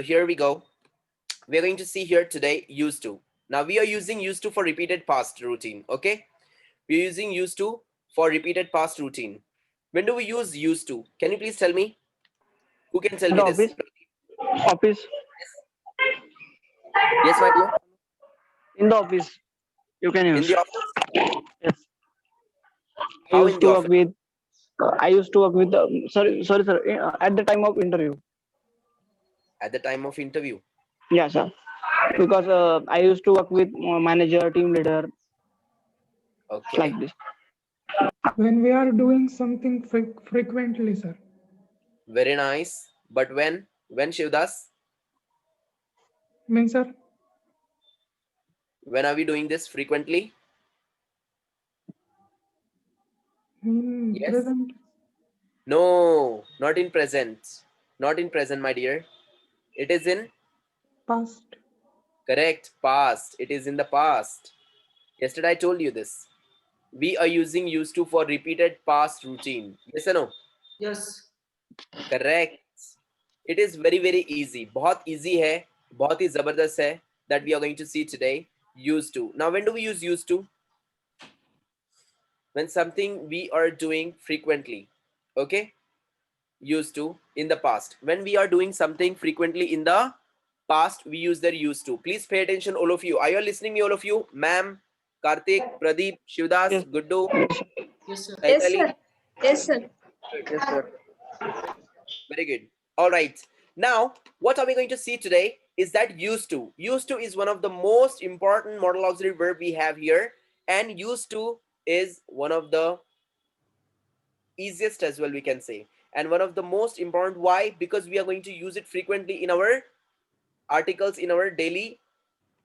Here we go. We're going to see here today used to. Now we are using used to for repeated past routine. Okay, we're using used to for repeated past routine. When do we use used to? Can you please tell me? Who can tell In me the this? office, Yes, my dear. in the office, you can In use. the office? Yes, I How used in the to work office? with. I used to work with. Sorry, sir. At the time of interview. At the time of interview. Yeah, sir. Because I used to work with manager, team leader, like Okay, this. When we are doing something frequently, sir. very nice. But when? When, Shivdas? Means, sir, When are we doing this frequently? in Yes. present, No, not in present. Not in present, my dear. It is in past. correct past. It is in the past. Yesterday I told you this. We are using used to for repeated past routine. Yes or no? Yes. Correct. It is very very easy. बहुत easy है. बहुत ही जबरदस्त है. That we are going to see today. Used to. Now when do we use used to? When something we are doing frequently. Okay? Used to in the past. When we are doing something frequently in the past, we use their used to. Please pay attention, all of you. Are you listening me, all of you? Ma'am, Karthik, Pradeep, Shivdas, Yes, Guddu, Yes, sir. Yes, Chaitali. sir. Yes, sir. yes, sir. Very good. All right. Now, what are we going to see today is that used to. Used to is one of the most important modal auxiliary verb we have here, and used to is one of the easiest as well, we can say, and one of the most important. Why? Because we are going to use it frequently in our articles, in our daily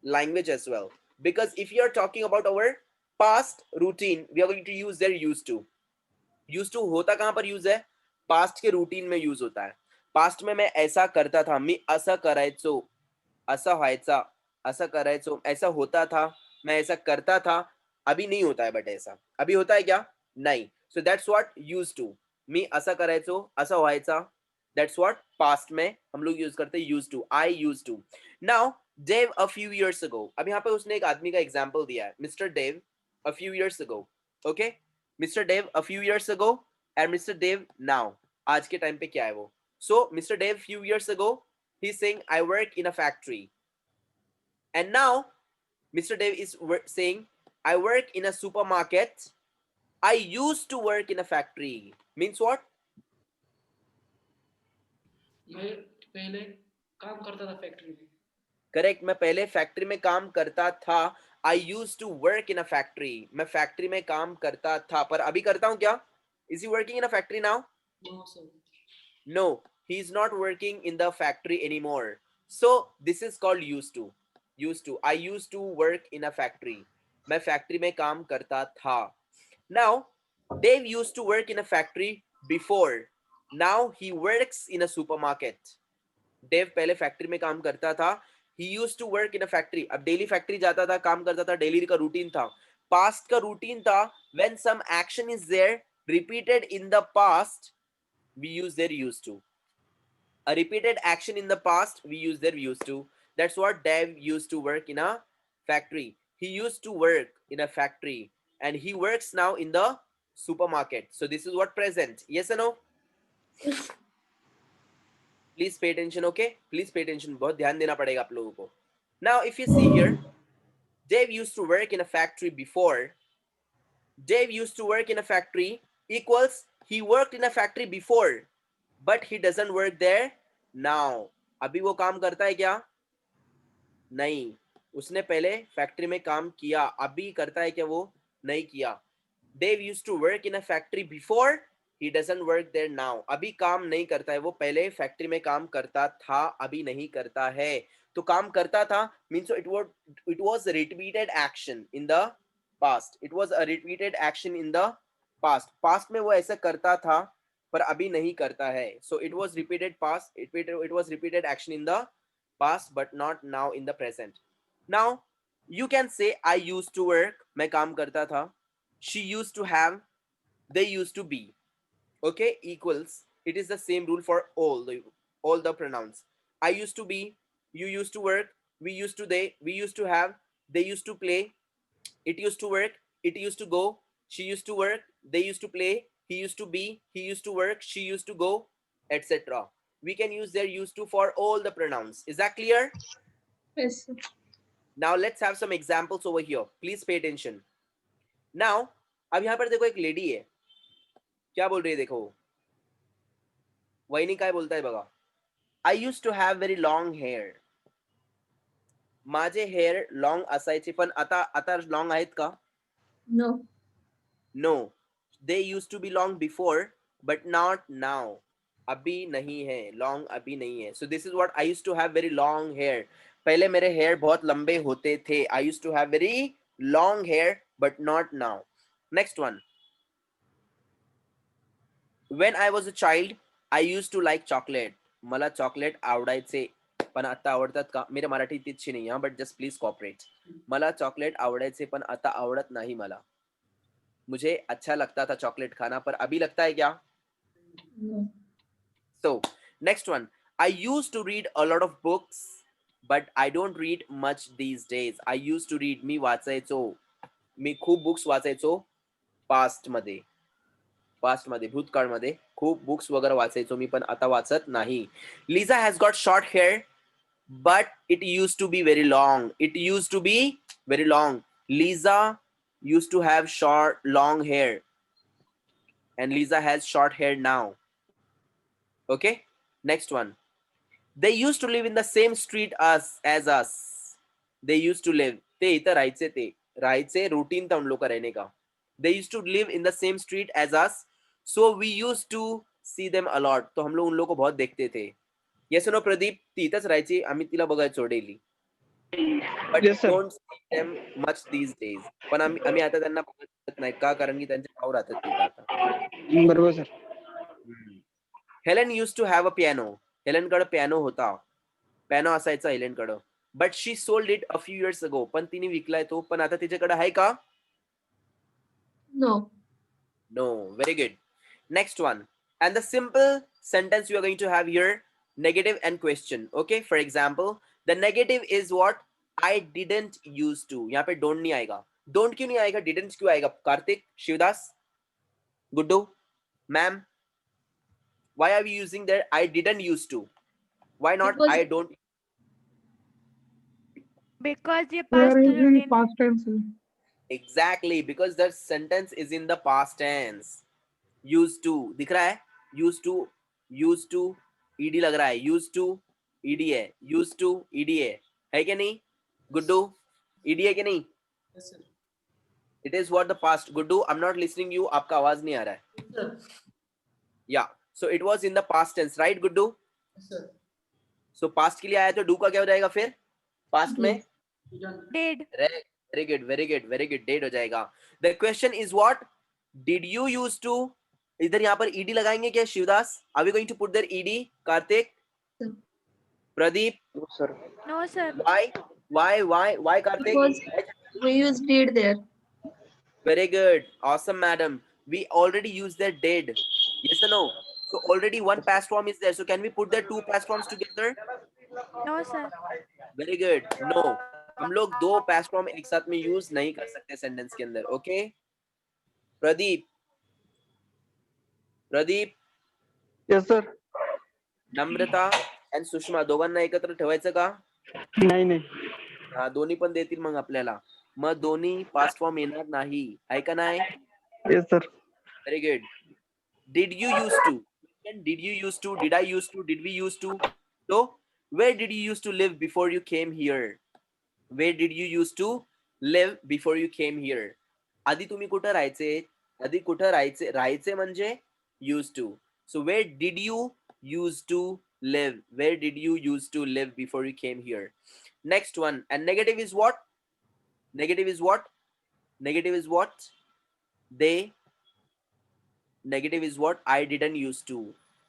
language as well. Because if you are talking about our past routine, we are going to use their used to. Used to होता कहां पर use है? Past के routine में use होता है. Past में मैं ऐसा करता था, मी असं करायचो, असं व्हायचा, असं करायचो, ऐसा होता था, मैं ऐसा करता था. अभी नहीं होता है, बट ऐसा अभी होता है क्या? नहीं. So that's what used to. मी असं करायचो, असं व्हायचा. दैट्स व्हाट पास्ट में हम लोग यूज करते हैं use to. I use to. Now Dave a few years ago. अब यहाँ पे उसने एक आदमी का एग्जाम्पल दिया है. Mister Dave a few years ago. Okay? Mr. Dave a few years ago and Mr. Dave now. आज के टाइम पे क्या है वो? So Mr. Dave few years ago, he's saying I work in a factory. And now Mr. Dave is saying I work in a supermarket. I used to work in a factory. Means what? मैं पहले काम करता था factory में. Correct. मैं पहले factory में काम करता था. I use to work in a factory. मैं फैक्ट्री में काम करता था, पर अभी करता हूं क्या? Is he working in a factory now? No sir. No, he is not working in the factory anymore. So this is called used to. Used to. I used to work in a factory. मैं factory में काम करता था. Now Dave used to work in a factory before. Now he works in a supermarket. Dave पहले factory में काम करता था. He used to work in a factory. अब डेली फैक्ट्री जाता था, काम करता था, डेली का रूटीन था. पास्ट का रूटीन था. When some action is there repeated in the past, we use their used to. A repeated action in the past, we use their used to. That's what Dave used to work in a factory. He used to work in a factory and he works now in the supermarket. So this is what present. Yes or no? Please pay attention. Okay, please pay attention. बहुत ध्यान देना पड़ेगा आप लोगों को. Now if you see here, Dave used to work in a factory before. Dave used to work in a factory equals he worked in a factory before, but he doesn't work there now. अभी वो काम करता है क्या? नहीं. उसने पहले factory में काम किया, अभी करता है क्या वो? नहीं किया. Dave used to work in a factory before. He doesn't work there now. अभी काम नहीं करता है वो, पहले फैक्ट्री में काम करता था, अभी नहीं करता है. तो काम करता था means it was a repeated action in the past. It was a repeated action in the past. Past में वो ऐसा करता था पर अभी नहीं करता है. So it was repeated past. It was repeated action in the past but not now in the present. Now you can say I used to work. मैं काम करता था. She used to have. They used to be. Okay, equals. It is the same rule for all the pronouns. I used to be, you used to work, we used to they, we used to have, they used to play, it used to work, it used to go, she used to work, they used to play, he used to be, he used to work, she used to go, etc. We can use their used to for all the pronouns. Is that clear? Yes, sir. Now let's have some examples over here. Please pay attention. Now, अब यहाँ पर देखो एक lady है, क्या बोल रही है देखो, वहिनी काय बोलता है बघा. I used to have very long hair. माझे हेअर लॉंग असायचे पण आता आता लॉंग आहेत का? No. No. They used to be long before, but not now. अभी नहीं है, लॉन्ग अभी नहीं है. So this is what I used to have very long hair. पहले मेरे हेयर बहुत लंबे होते थे. I used to have very long hair, but not now. Next one. When I was a child, I used to like chocolate. मला chocolate आवडायचे पण आता आवडतात का? मेरे मराठी तितची नाही हा, बट जस्ट प्लीज कॉपरेट. मला चॉकलेट आवडायचे पण आता आवडत नाही मला. मुझे अच्छा लगता था चॉकलेट खाना पर अभी लगता है क्या? No. So next one. I used to read a lot of books, but I don't read much these days. I used to read. मी वाचायचो. मी खूप बुक्स वाचायचो पास्ट मध्ये. पास्ट मध्ये भूतकाळ मध्ये खूप बुक्स वगैरे वाचायचो मी पण आता वाचत नाही. Lisa has got short hair, but it used to be very long. It used to be very long. Lisa used to have short long hair, and Lisa has short hair now. Okay, next one. They used to live in the same street as us. They used to live. ते इथं राहायचे, ते राहायचे, routine था उन लोग का रहने का. They used to live in the same street as us, so we used to see them a lot. तो हम लोग उन लोग को बहुत देखते थे. Yes or no, Pradeep? ती इथंच राहायची, आम्ही तिला बघायचो daily. But Yes, sir. don't see them much these days. पण आम्ही आता त्यांना बघत नाही का, कारण की त्यांचे भाऊ राहतात तिथं आता. बरोबर sir. Helen used to have a piano. Helen कडे पियानो होता. पियानो असायचा हेलन कडे. But she sold it a few years ago. पण तिने विकलाय तो. पण आता तिच्याकडे आहे का? No. No. Very good. Next one. And the simple sentence you are going to have here, negative and question. Okay. For example, the negative is what? I didn't used to. यहाँ पे don't नहीं आएगा. Don't क्यों नहीं आएगा? Didn't क्यों आएगा? Kartik, Shivdas, Guddu, ma'am. Why are we using there? I didn't used to. Why not? Because- I don't. Because ये We are past using routine. past tense. Exactly, because the sentence is in the past tense. Used to दिख रहा है? Used to ed लग रहा है. Used to ed है. Used to ed है क्या नहीं? गुड्डू, ed है क्या नहीं? Yes, sir. It is what the past. Guddu, I'm not listening you. आपका आवाज नहीं आ रहा है. Yes, sir. Yeah, so it was in the past tense, right, Guddu? Yes, sir. So past के लिए आया तो do का क्या हो जाएगा फिर? Past में? You done. Did. Very good, very good, very good. Date हो जाएगा. The question is what? Did you used to? इधर यहाँ पर ed लगाएंगे क्या Shivdas? Are we going to put there ed? Kartik, Sir. Pradeep, No, sir. No, sir. why Kartik? Because we use did there. Very good, awesome, madam. We already used that did. Yes or no? So already one past form is there. So can we put the two past forms together? No, sir. Very good. No, हम लोग दो past form एक साथ में use नहीं कर सकते sentence के अंदर. Okay? Pradeep, Yes, sir. Namrata and Sushma दोघांना एकत्र ठेवायचं का? नाही नाही. हा, दोन्ही पण देतील मग आपल्याला. मग दोन्ही पास्ट फॉर्म येणार नाही, आहे का नाही? Yes, sir. Very good. Did you used to? Did you used to? Did I used to? Did we used to? So, where did you used to live before you came here? Where did you used to live before you came here? आधी तुम्ही कुठं राहायचे? आधी कुठं राहायचे? राहायचे म्हणजे used to. So, where did you used to live? Where did you used to live before you came here? Next one. And negative is what? Negative is what? Negative is what? They. Negative is what? I didn't used to.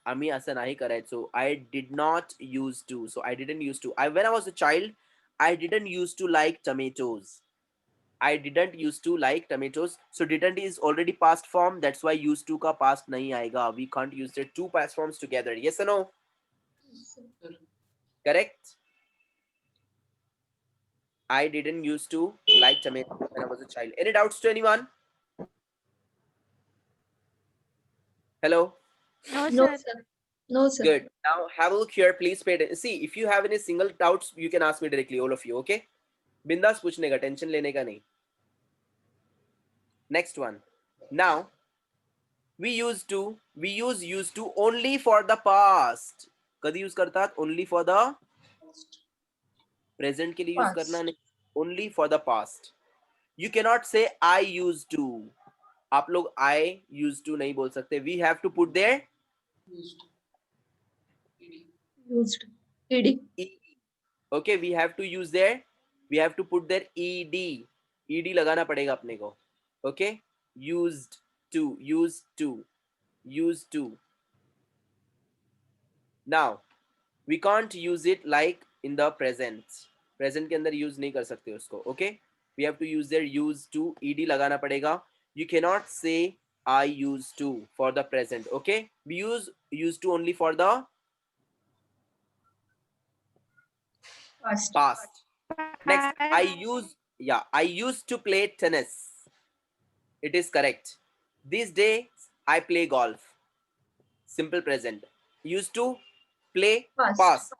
आम्ही असं नाही करायचो. I did not used to. So I didn't used to. When I was a child, I didn't used to like tomatoes. I didn't used to like tomatoes. So didn't is already past form. That's why used to का past नहीं आएगा. We can't use the two past forms together. Yes or no? Yes, sir. Sir. Correct? I didn't used to like tomatoes when I was a child. Any doubts to anyone? Hello? No, No, sir. sir. No, sir. Good. Now have a look here. Please pay attention. See, if you have any single doubts, you can ask me directly, all of you. Okay? बिंदास पूछने का, tension लेने का नहीं. Next one. Now we use used to only for the past. कधी use करतात? Only for the present के लिए यूज करना नहीं. Only for the past. You cannot say I used to. आप लोग I used to नहीं बोल सकते. We have to put there Used. Used. ED. ed. Okay, we have to use there. We have to put there ed. Ed लगाना पड़ेगा अपने को. Okay, used to, used to, used to. Now we can't use it like in the present. Present के अंदर use नहीं कर सकते उसको. Okay, we have to use there used to. ed लगाना पड़ेगा. You cannot say I used to for the present. Okay, we use used to only for the Past. past. Next, I used to play tennis. It is correct. These days I play golf. Simple present. Used to play past.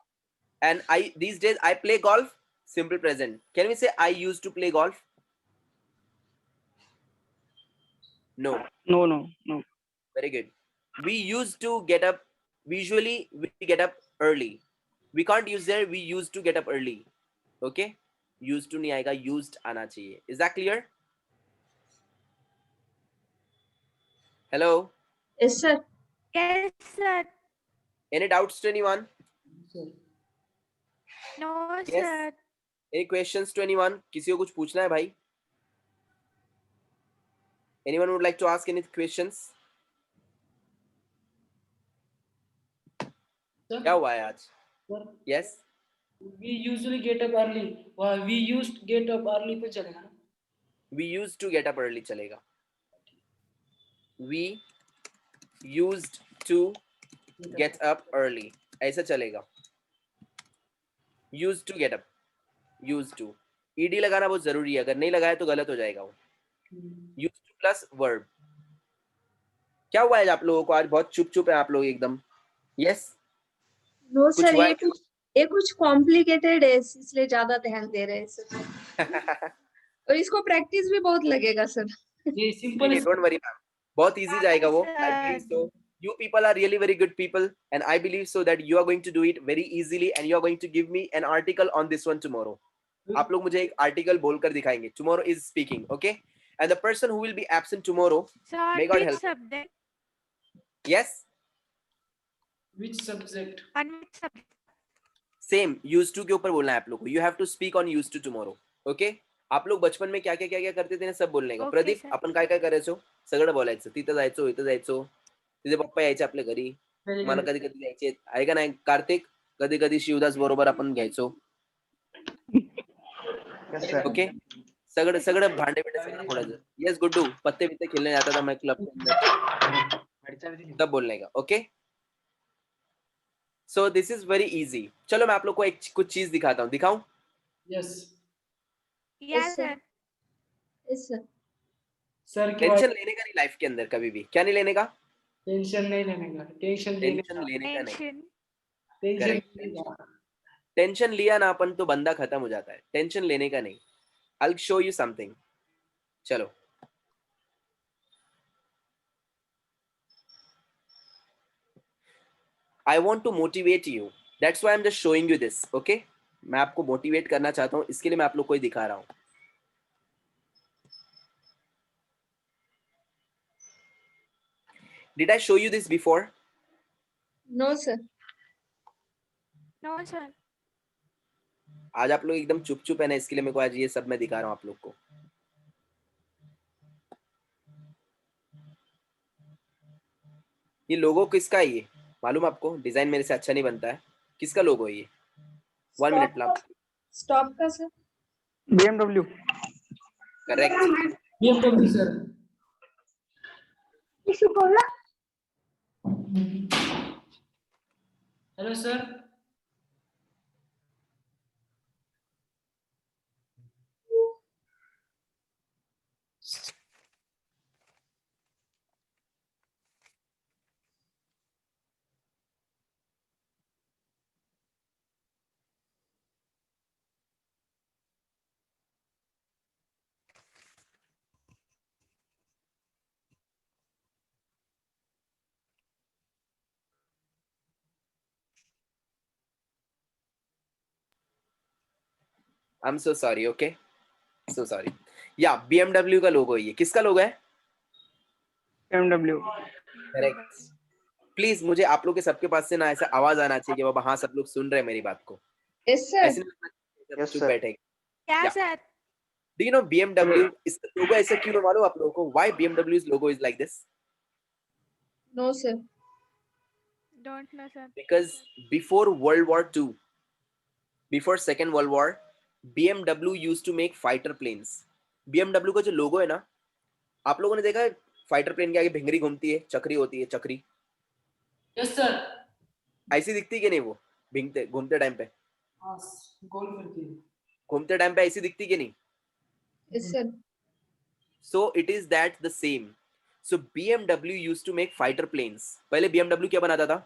And these days I play golf. Simple present. Can we say I used to play golf? No. No. Very good. We used to get up. Usually we get up early. We can't use there. We used to get up early. Okay. Used to नहीं आएगा. Used आना चाहिए. Is that clear? Hello. Yes, sir. Yes, sir. Any doubts to anyone? Sir. No, Yes. sir. Any questions to anyone? किसी को कुछ पूछना है भाई? Anyone would like to ask any questions? Sir, क्या हुआ है आज? sir, Yes. we usually get up early. We used to get up early पे चलेगा ना? We used to get up early चलेगा. We used to get up early. ऐसा चलेगा. Used to get up. Used to. ed लगाना बहुत जरूरी है. अगर नहीं लगाया तो गलत हो जाएगा वो. Used to plus verb. क्या हुआ है आप लोगों को आज? बहुत चुप है आप लोग एकदम. Yes. No, कुछ sir. हुआ है? ये कुछ कॉम्प्लिकेटेड है इसलिए ज्यादा ध्यान दे रहे हैं सर. और इसको प्रैक्टिस भी बहुत लगेगा सर. ये simple Don't worry, ma'am. बहुत easy जाएगा वो. I believe so. You people are really very good people, and I believe so that you are going to do it very easily, and you are going to give me an article on this one tomorrow. आप लोग मुझे एक article बोलकर दिखाएंगे. Tomorrow is speaking, okay? And the person who will be absent tomorrow, Sir, may God which help. subject? Yes, Which subject? On which subject? same. Used to के ऊपर बोलना है आप लोग को. You have to speak on used to tomorrow, okay? आप लोग बचपन में क्या क्या करते थे ना सब बोलने का. Okay, Pradeep sir. आपण काय करायचो? सगळं बोलायचं. तिथं जायचो, इथं जायचो. तिथे पप्पा यायचे आपल्या घरी. Very मला good. कधी कधी द्यायचे आहे का नाही. कार्तिक कधी कधी शिवदास बरोबर आपण घ्यायचो. ओके, सगळं सगळं भांडे बिंडे सगळं फोडायचं. यस गुड्डू, पत्ते बित्ते खेलने जाता था मैं क्लब के अंदर. तब बोलने का. Okay, so this is very easy. चलो मैं आप लोग को एक कुछ चीज दिखाता हूँ. दिखाऊं? Yes. Yes, sir. sir. Yes, sir. Sir की टेंशन लेने का नहीं लाइफ के अंदर कभी भी. क्या नहीं लेने का? टेंशन नहीं लेने का. टेंशन लेने टेंशन का. लेने का नहीं. Tension. Tension Correct. लेने का. टेंशन लिया ना अपन तो बंदा खत्म हो जाता है. टेंशन लेने का नहीं. I'll show you something. चलो. I want to motivate you. That's why I'm just showing you this. Okay? मैं आपको मोटिवेट करना चाहता हूँ. इसके लिए मैं आप लोग को ही दिखा रहा हूँ. Did I show you this before? No, sir. No, sir. आज आप लोग एकदम चुप है ना, इसके लिए मेरे को आज ये सब मैं दिखा रहा हूँ आप लोग को. ये लोगो किसका है? ये मालूम आपको? डिजाइन मेरे से अच्छा नहीं बनता है. किसका लोगो है ये? 1 minute प्लीज. स्टॉप का sir. BMW. Correct. BMW sir. Hello sir. I am so sorry. Okay, so sorry. या BMW का लोगो ये किसका लोगो है? BMW. करेक्ट. प्लीज मुझे आप लोग के सबके पास से ना ऐसा आवाज आना चाहिए कि बाबा हाँ सब लोग सुन रहे हैं मेरी बात को. Yes sir. ऐसे नहीं लगना चाहिए Yes, चुप sir. बैठे. Yeah, Yeah. sir. Do you know BMW? इसका लोगो ऐसा क्यों है मालूम आप लोगों को? Why BMW's logo is like this? No sir. Don't know, sir. Because before World War II, before Second World War, BMW used to make fighter planes. BMW का जो लोगो है ना, आप लोगों ने देखा है फाइटर प्लेन के आगे भिंगरी घूमती है, चक्री होती है, चक्री यस सर. ऐसी दिखती है कि नहीं? वो भिंगते घूमते टाइम पे, हाँ, गोल करती है. घूमते टाइम पे ऐसी दिखती है कि नहीं? Yes sir. So it is that the same. So BMW used to make fighter planes. पहले BMW क्या बनाता था?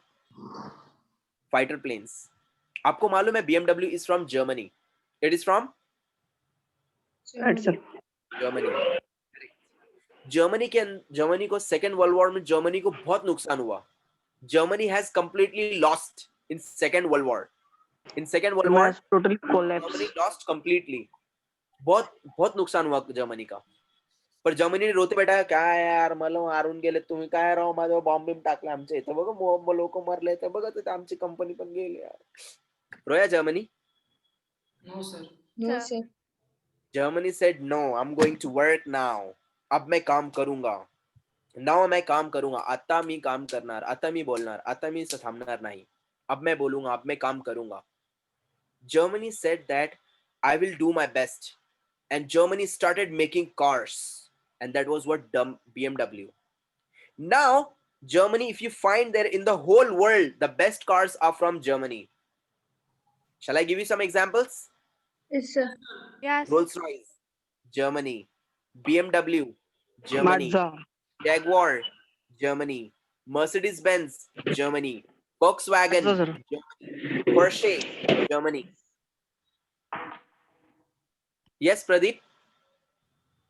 Fighter planes. आपको मालूम है BMW is from Germany. It is from Right, sir. Germany. Germany को सेकेंड वर्ल्ड वॉर में Germany को बहुत नुकसान हुआ. Germany has completely lost in Second World War. In Second World War, Has totally collapsed. Germany lost completely. बहुत बहुत नुकसान हुआ जर्मनी का. पण जर्मनीने रोते बैठा काय यार मला हारून गेले तुम्ही काय राव माझ्यावर बॉम्ब बिम टाकला आमच्या इथं बघा लोक मरले तर बघा तिथे आमची कंपनी पण गेली यार. रोया Germany. No sir. No Sir. Sir. Germany said no, I'm going to work now. अब मैं काम करूंगा. नाउ मैं काम करूंगा. आता मी काम करणार, आता मी बोलणार, आता मी थांबणार नाही. अब मैं बोलूंगा, अब मैं काम करूंगा. Germany said that I will do my best, and Germany started making cars, and that was what BMW. Now Germany, if you find there in the whole world, the best cars are from Germany. Shall I give you some examples? Yes sir. Yes. Rolls-Royce, Germany. BMW, Germany. Mazda. Jaguar, Germany. Mercedes-Benz, Germany. Volkswagen, Mazda, sir. Germany. Porsche, Germany. Yes, Pradeep.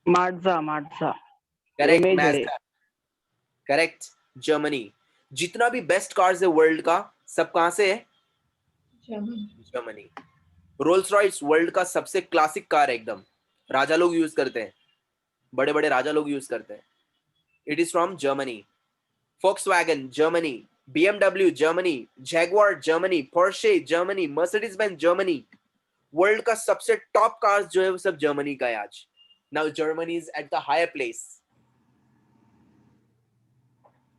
Mazda. Correct. MHD. Mazda. Correct. Germany. जितना भी best cars है world का सब कहां से है? Germany. Rolls Royce world का सबसे क्लासिक कार है एकदम. राजा लोग यूज करते हैं, बड़े बड़े राजा लोग यूज करते हैं. It is from Germany. Volkswagen, Germany. BMW, Germany. Jaguar, Germany. Porsche, Germany. Mercedes-Benz, Germany. World का सबसे टॉप कार्स जो है वो सब जर्मनी का है आज. Now Germany is at the higher place.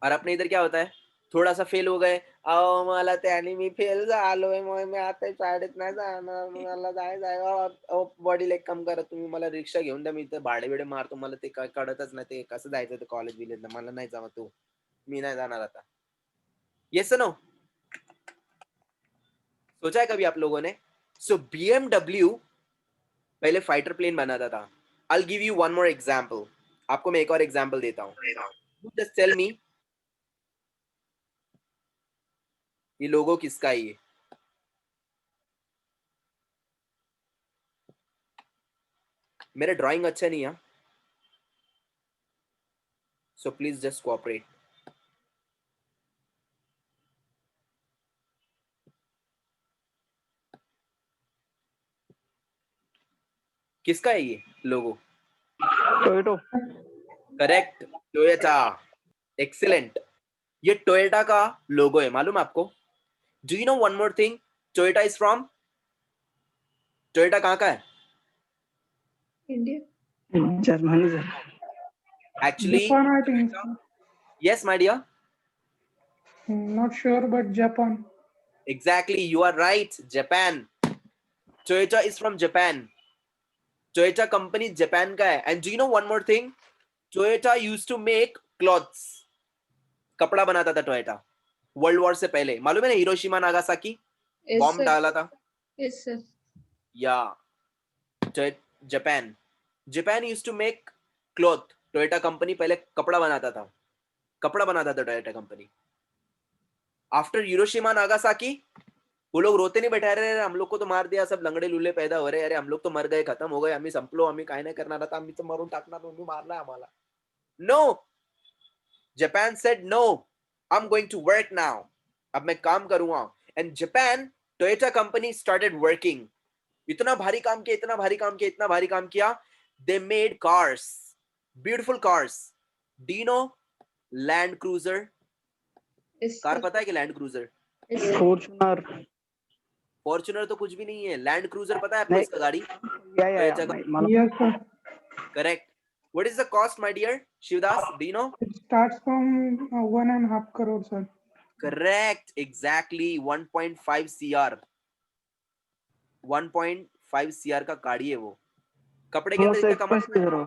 और अपने इधर क्या होता है? थोड़ा सा फेल हो गए, अहो मला त्याने मी फेल झालोय मग मी आता शाळेत नाही जाणार, मला जाय बॉडीला एक काम करा तुम्ही, मला रिक्षा घेऊन द्या, मी इथं भाडे बिडे मारतो, मला ते काय कळतच नाही ते कसं जायचं ते कॉलेज बिलेजला, मला नाही जावं तू, मी नाही जाणार आता. Yes no? सोचा है कभी आप लोगों ने? सो BMW पहले फाइटर प्लेन बनाता था. I'll give you one more example. आपको मैं एक और एग्जांपल देता हूँ. Just tell me ये लोगो किसका है ये? मेरा ड्राइंग अच्छा नहीं है, so please just cooperate. किसका है ये लोगो? Toyota. Correct, Toyota. एक्सीलेंट. ये टोयोटा का लोगो है, मालूम है आपको? Do you know one more thing? Toyota is from, Toyota कहाँ का है? India. Germany, sir. Actually, Japan, I think. So. yes, my dear. Not sure, but Japan. Exactly, you are right. Japan. Toyota is from Japan. Toyota company Japan का है. And do you know one more thing? Toyota used to make clothes. कपड़ा बनाता था Toyota world war से पहले. मालूम है ना Hiroshima Nagasaki yes bomb sir. डाला था? Yes sir. या Japan. Japan used to make cloth. Toyota company पहले कपड़ा बनाता था Toyota company. After Hiroshima Nagasaki वो लोग रोते नहीं बैठा रहे, हम लोग को तो मार दिया, सब लंगड़े लुल्ले पैदा हो रहे, अरे हम लोग तो मर गए, खत्म हो गए, आम्ही संपलो, आम्ही काय नाही करणार आता, आम्ही तो मरून टाकणार, तुम्ही मारलाय आम्हाला. No, Japan said no, I am going to work now. अब मैं काम करूंगा. And Japan, Toyota company started working. इतना भारी काम किया, इतना भारी काम किया, इतना भारी काम किया. They made cars, beautiful cars. Do you know Land Cruiser? Yes, car sir. पता है कि Land Cruiser? Yes, sir. Fortuner. Fortuner तो कुछ भी नहीं है. Land Cruiser पता है आपको नहीं. इसका गाड़ी? या जगह. मला Yes, sir. Correct. What is the cost, my dear Shivdas? Do you know? It starts from 1.5 crore, sir. Correct. Exactly. 1.5 CR. 1.5 CR का गाड़ी है वो. कपड़े के थोड़ा अंदर सा इतना कमा. एक्सप्रेस करो.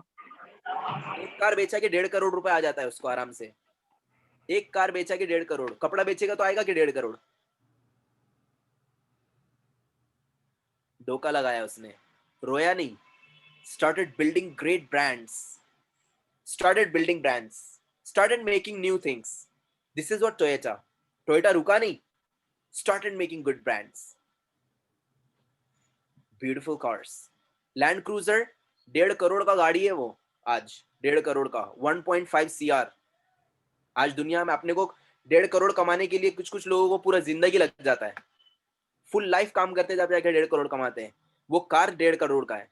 एक कार बेचा के 1.5 करोड़ रुपए आ जाता है उसको आराम से. एक कार बेचा के 1.5 करोड़. कपड़ा बेचेगा तो आएगा कि 1.5 करोड़. धोखा लगाया उसने. रोया नहीं. Started building great brands. Started building brands. Started making new things. This is what Toyota. Toyota रुका नहीं. Started making good brands. Beautiful cars. Land Cruiser 1.5 crore का गाड़ी है वो. आज 1.5 करोड़ का. 1.5 CR. आज दुनिया में अपने को 1.5 करोड़ कमाने के लिए कुछ कुछ लोगों को पूरा जिंदगी लग जाता है. फुल लाइफ काम करते जब जाके 1.5 करोड़ कमाते हैं. वो कार 1.5 करोड़ का है.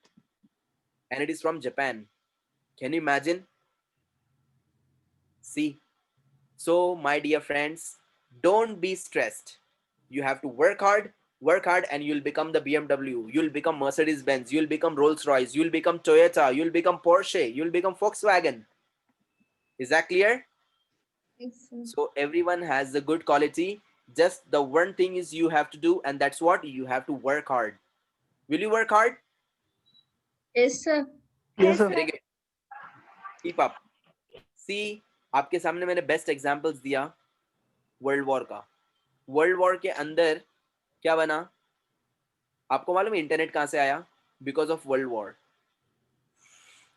And it is from Japan. Can you imagine? See? So, my dear friends, don't be stressed. You have to work hard, and you'll become the BMW. You'll become Mercedes Benz. You'll become Rolls Royce. You'll become Toyota. You'll become Porsche. You'll become Volkswagen. Is that clear? Yes, sir. So, everyone has a good quality. Just the one thing is you have to do, and that's what you have to work hard. Will you work hard? Yes, sir. Yes, sir. Very good. Keep up. See, आपके सामने मैंने best examples दिया world war का. World war के अंदर क्या बना आपको मालूम है? इंटरनेट कहाँ से आया? Because of world war.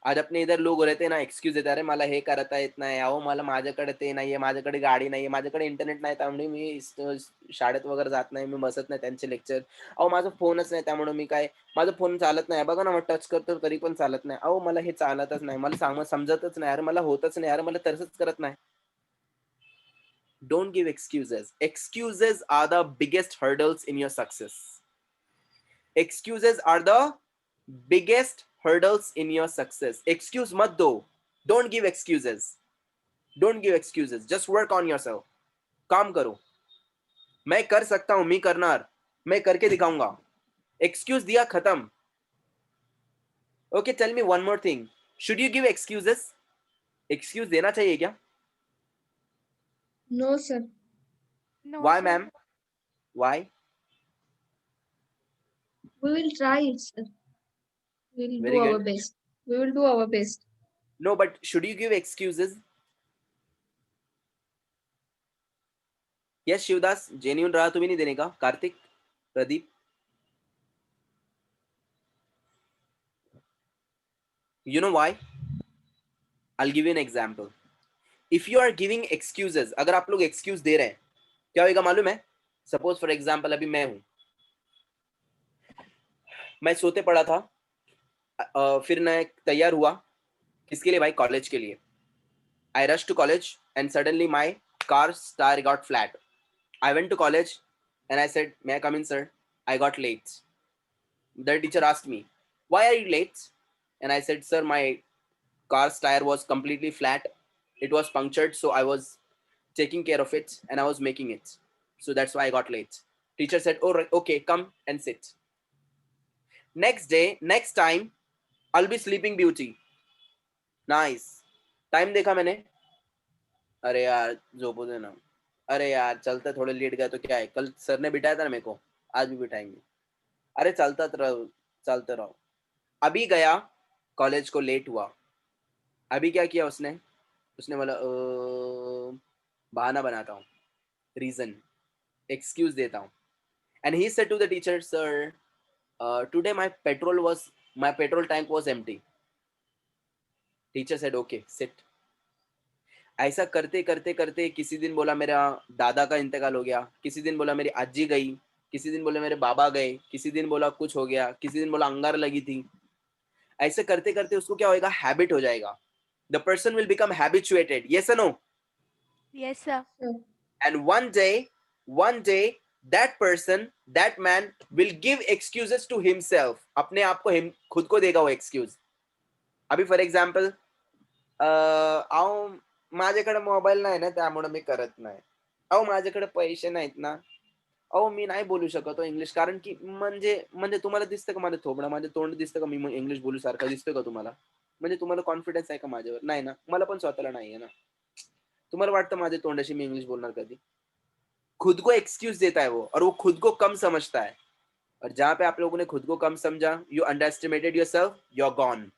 आज अपने इधर लोग रहते ना एक्सक्यूज देते, अरे मला हे करत आहे येत नाही, अहो मला माझ्याकडे ते नाहीये, माझ्याकडे गाडी नाहीये, माझ्याकडे इंटरनेट नाही त्यामुळे मी शाळेत वगैरे जात नाही, मी बसत नाही त्यांचे लेक्चर. अहो माझा फोनच नाही त्यामुळे मी काय, माझा फोन चालत नाही, बघा ना मग टच करतो तरी पण चालत नाही, अहो मला हे चालतच नाही, मला समजतच नाही, अरे मला होतच नाही, अरे मला तसंच करत नाही. Don't give excuses. Excuses are the biggest hurdles in your success. Excuses are the biggest hurdles in your success. Excuse mat do. Don't give excuses. Don't give excuses. Just work on yourself. काम करो. मैं कर सकता हूं, मैं करनार, मैं करके दिखाऊंगा. Excuse दिया खत्म. Okay, tell me one more thing. Should you give excuses? Excuse देना चाहिए क्या? No, sir. No, Why, sir. ma'am? Why? We will try it, sir. We will Very do our good. best. We will do our best. No, but should you give excuses? Yes, Shivdas, genuine रहा तो भी नहीं देने का. Kartik, Pradeep. You know why? I'll give you an example. If you are giving excuses, अगर आप लोग excuse दे रहे हैं, क्या होगा मालूम है? Suppose for example अभी मैं हूं, मैं सोते पड़ा था, फिर मैं तैयार हुआ, किसके लिए भाई? कॉलेज के लिए. I rushed to college and suddenly my car's tire got flat. I went to college and I said, may I come in, sir? I got late. The teacher asked me, why are you late? And I said, sir, my car's tire was completely flat. It was punctured, so I was taking care of it and I was making it. So that's why I got late. Teacher said, oh, right, okay, come and sit. Next day, next time, I'll be sleeping beauty. Nice. Time देखा मैंने, अरे यार जोपो देना, अरे यार चलते थोड़े late गया तो क्या है, कल सर ने बिठाया था ना मेरे को, आज भी बिठाएंगे, अरे चलता रहो, चलते रहो. अभी गया कॉलेज को, लेट हुआ. अभी क्या किया उसने बोला बहाना बनाता हूँ, रीजन, एक्सक्यूज देता हूँ. And he said to the teacher, sir today my petrol tank was empty. Teacher said okay sit. ऐसा करते करते करते किसी दिन बोला मेरा दादा का इंतकाल हो गया, किसी दिन बोला मेरी आजी गई, किसी दिन बोला मेरे बाबा गए, किसी दिन बोला कुछ हो गया, किसी दिन बोला अंगार लगी थी. ऐसे करते करते उसको क्या होएगा? हैबिट हो जाएगा. The person will become habituated. Yes or no? Yes, sir. Sir. And one day that person that man will give excuses to himself. अपने आप को खुद को देगा वो excuse. अभी फॉर एक्झाम्पल अहो माझ्याकडे मोबाईल नाही ना त्यामुळे मी करत नाही. अहो माझ्याकडे पैसे नाहीत ना. अहो मी नाही बोलू शकत इंग्लिश कारण की म्हणजे तुम्हाला दिसतं का माझं थोबडं माझं तोंड दिसतं का मी इंग्लिश बोलू सारखं दिसतं का तुम्हाला म्हणजे तुम्हाला कॉन्फिडन्स आहे का माझ्यावर नाही ना मला पण स्वतःला नाहीये ना तुम्हाला वाटतं माझ्या तोंडाशी मी इंग्लिश बोलणार कधी खुद को एक्सक्यूज देता है वो और वो खुद को कम समझता है और जहां पे आप लोगों ने खुद को कम समझा you underestimated yourself you are gone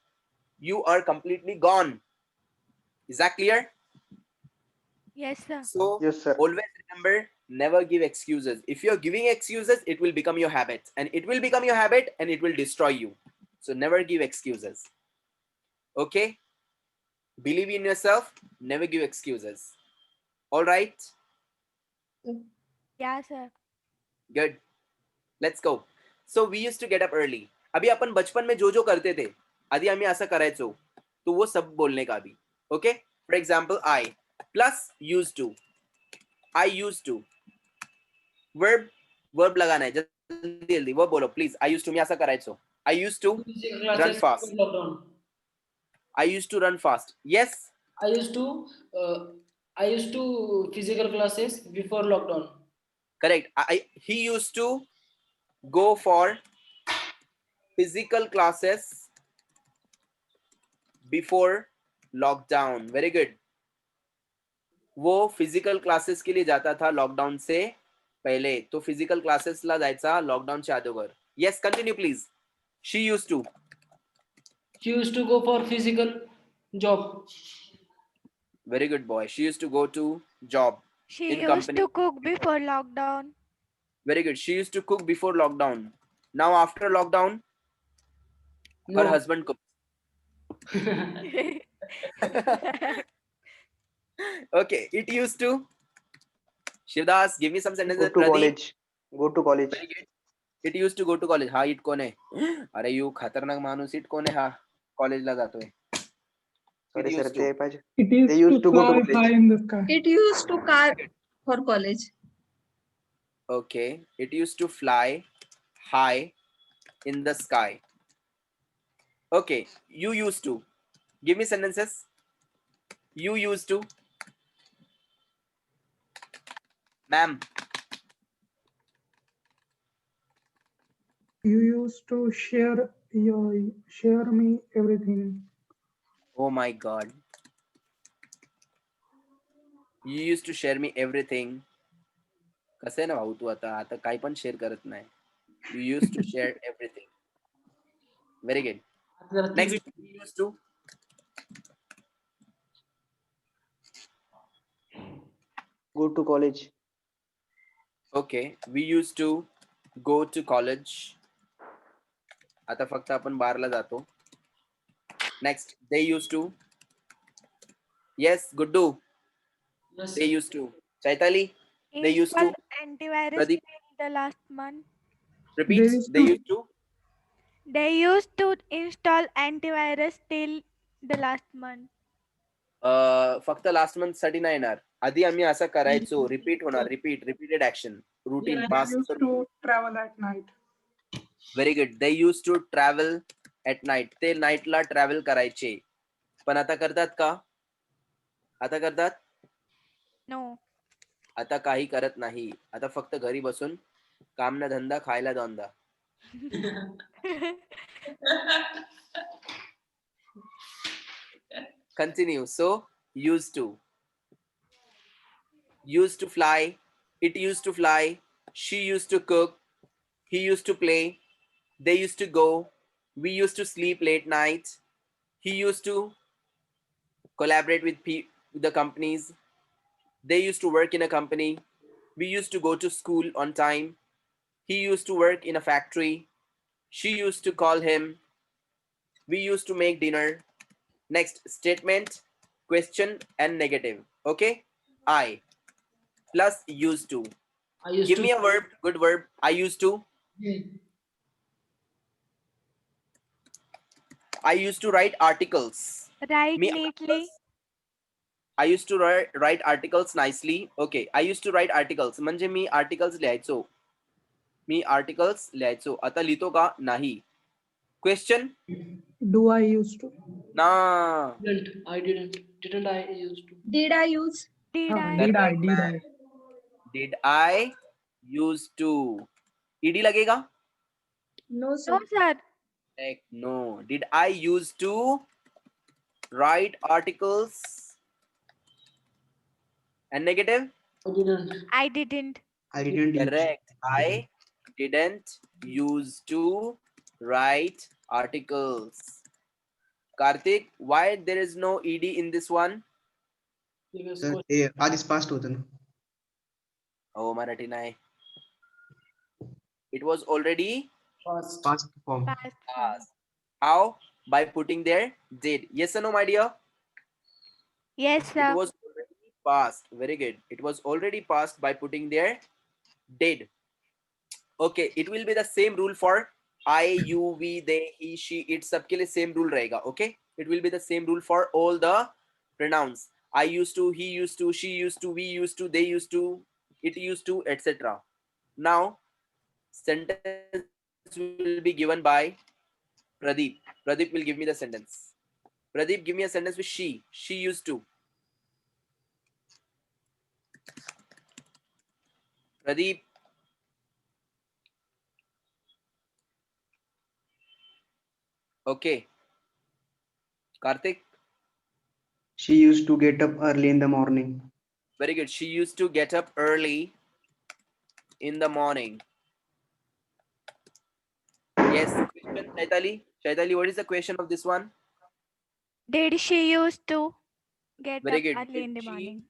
you are completely gone. Is that clear? Yes, sir. So Yes, sir. always remember, never give excuses. If you're giving excuses, it will become your habit, and it will become your habit and it will destroy you. So never give excuses. Okay? Believe in yourself, never give excuses. All right? Yeah, sir. Good. Let's go. So we used to get up early. अभी अपन बचपन में जो करते थे आदि आम्ही असं करायचो तो वो सब बोलने का भी okay for example I plus used to I use to verb verb लगाना है जल्दी जल्दी वो बोलो प्लीज आई यूज टू मी असं करायचो I use to run fast Lockdown. I use to run fast yes I used to physical classes before lockdown. Correct he used to go for physical classes before lockdown very good वो physical classes के लिए जाता था lockdown से पहले तो physical क्लासेसला जायचा लॉकडाऊनच्या अगोदर yes continue please she use to She used to go for physical job. very good boy she used to go to job She in used company to cook before lockdown. very good she used to cook before lockdown now after lockdown No. her husband cooks okay it used to Shivdas give me some sentences Go to Pradeep. college. Go to college. Very good. It used to go to college. हा it कोण आहे अरे you खतरनाक माणूस it कोण आहे हा कॉलेजला जातोय Sorry, sir. used to. ते पाहिजे. It is They used to to go to fly college. high in the sky. It used to car for college. Okay, it used to fly high in the sky. Okay, you used to. Give me sentences. You used to. Ma'am, You used to share me everything. oh my god. You used to share me everything. कसं आहे ना भाऊ तू आता आता काही पण share करत नाही. You used to share everything. Very good. Next, you used to. Go to college. Okay, we used to go to college. आता फक्त आपण बारला जातो. Next, they used to. Yes, Guddu. Yes. They used to. Chaitali, they used to. Install antivirus Pradeep. till the last month. Repeat. They used They to. used to. They used to install antivirus till the last month. फक्त last month साठी नाही येणार आधी आम्ही असं करायचो repeat होणार repeated action routine Yeah. They pass used to travel at night. Very good they use to travel at night ते नाईटला ट्रॅव्हल करायचे पण आता करतात का आता करतात No. आता काही करत नाही आता फक्त घरी बसून काम ना धंदा खायला दोंदा continue so used to fly it used to fly she used to cook he used to play they used to go we used to sleep late nights he used to collaborate with the companies they used to work in a company we used to go to school on time he used to work in a factory she used to call him we used to make dinner next statement question and negative okay I plus used to I used give to. me a verb good verb I used to I used to write articles Write me neatly. I used to write articles nicely okay I used to write articles म्हणजे मी articles लिहायचो मी articles लिहायचो, आता लिहितो का? नाही. Question? Do I used to? ना. Didn't I used to? Did I use? Did हाँ, I? did I? Correct, Did man. I? Did I used to? ed लगेगा? No, sir. No, sir. Correct. No. Did I used to write articles? And negative? I didn't. I didn't. I didn't use. Correct. I didn't use to write articles. Karthik, why there is no ed in this one? Because तर ते आधीच past होतं ना. Oh, Marathi nahi. It was already past. Past form. Past form. past. How? By putting there did. Yes or no, my dear? Yes, It sir. was already past. Very good. It was already past by putting there did. Okay, it will be the same rule for I, you, we, they, he, she, it. सबके लिए same rule रहेगा. Okay, it will be the same rule for all the pronouns. I used to, he used to, she used to, we used to, they used to, it used to, etc. Now, sentence will be given by Pradeep. Pradeep will give me the sentence. Pradeep, give me a sentence with she. She used to. Pradeep. Okay. Karthik. She used to get up early in the morning. Very good. She used to get up early in the morning. Yes. Question, Chaitali. Chaitali, what is the question of this one? Did she used to get Very up good. early in Did the she morning?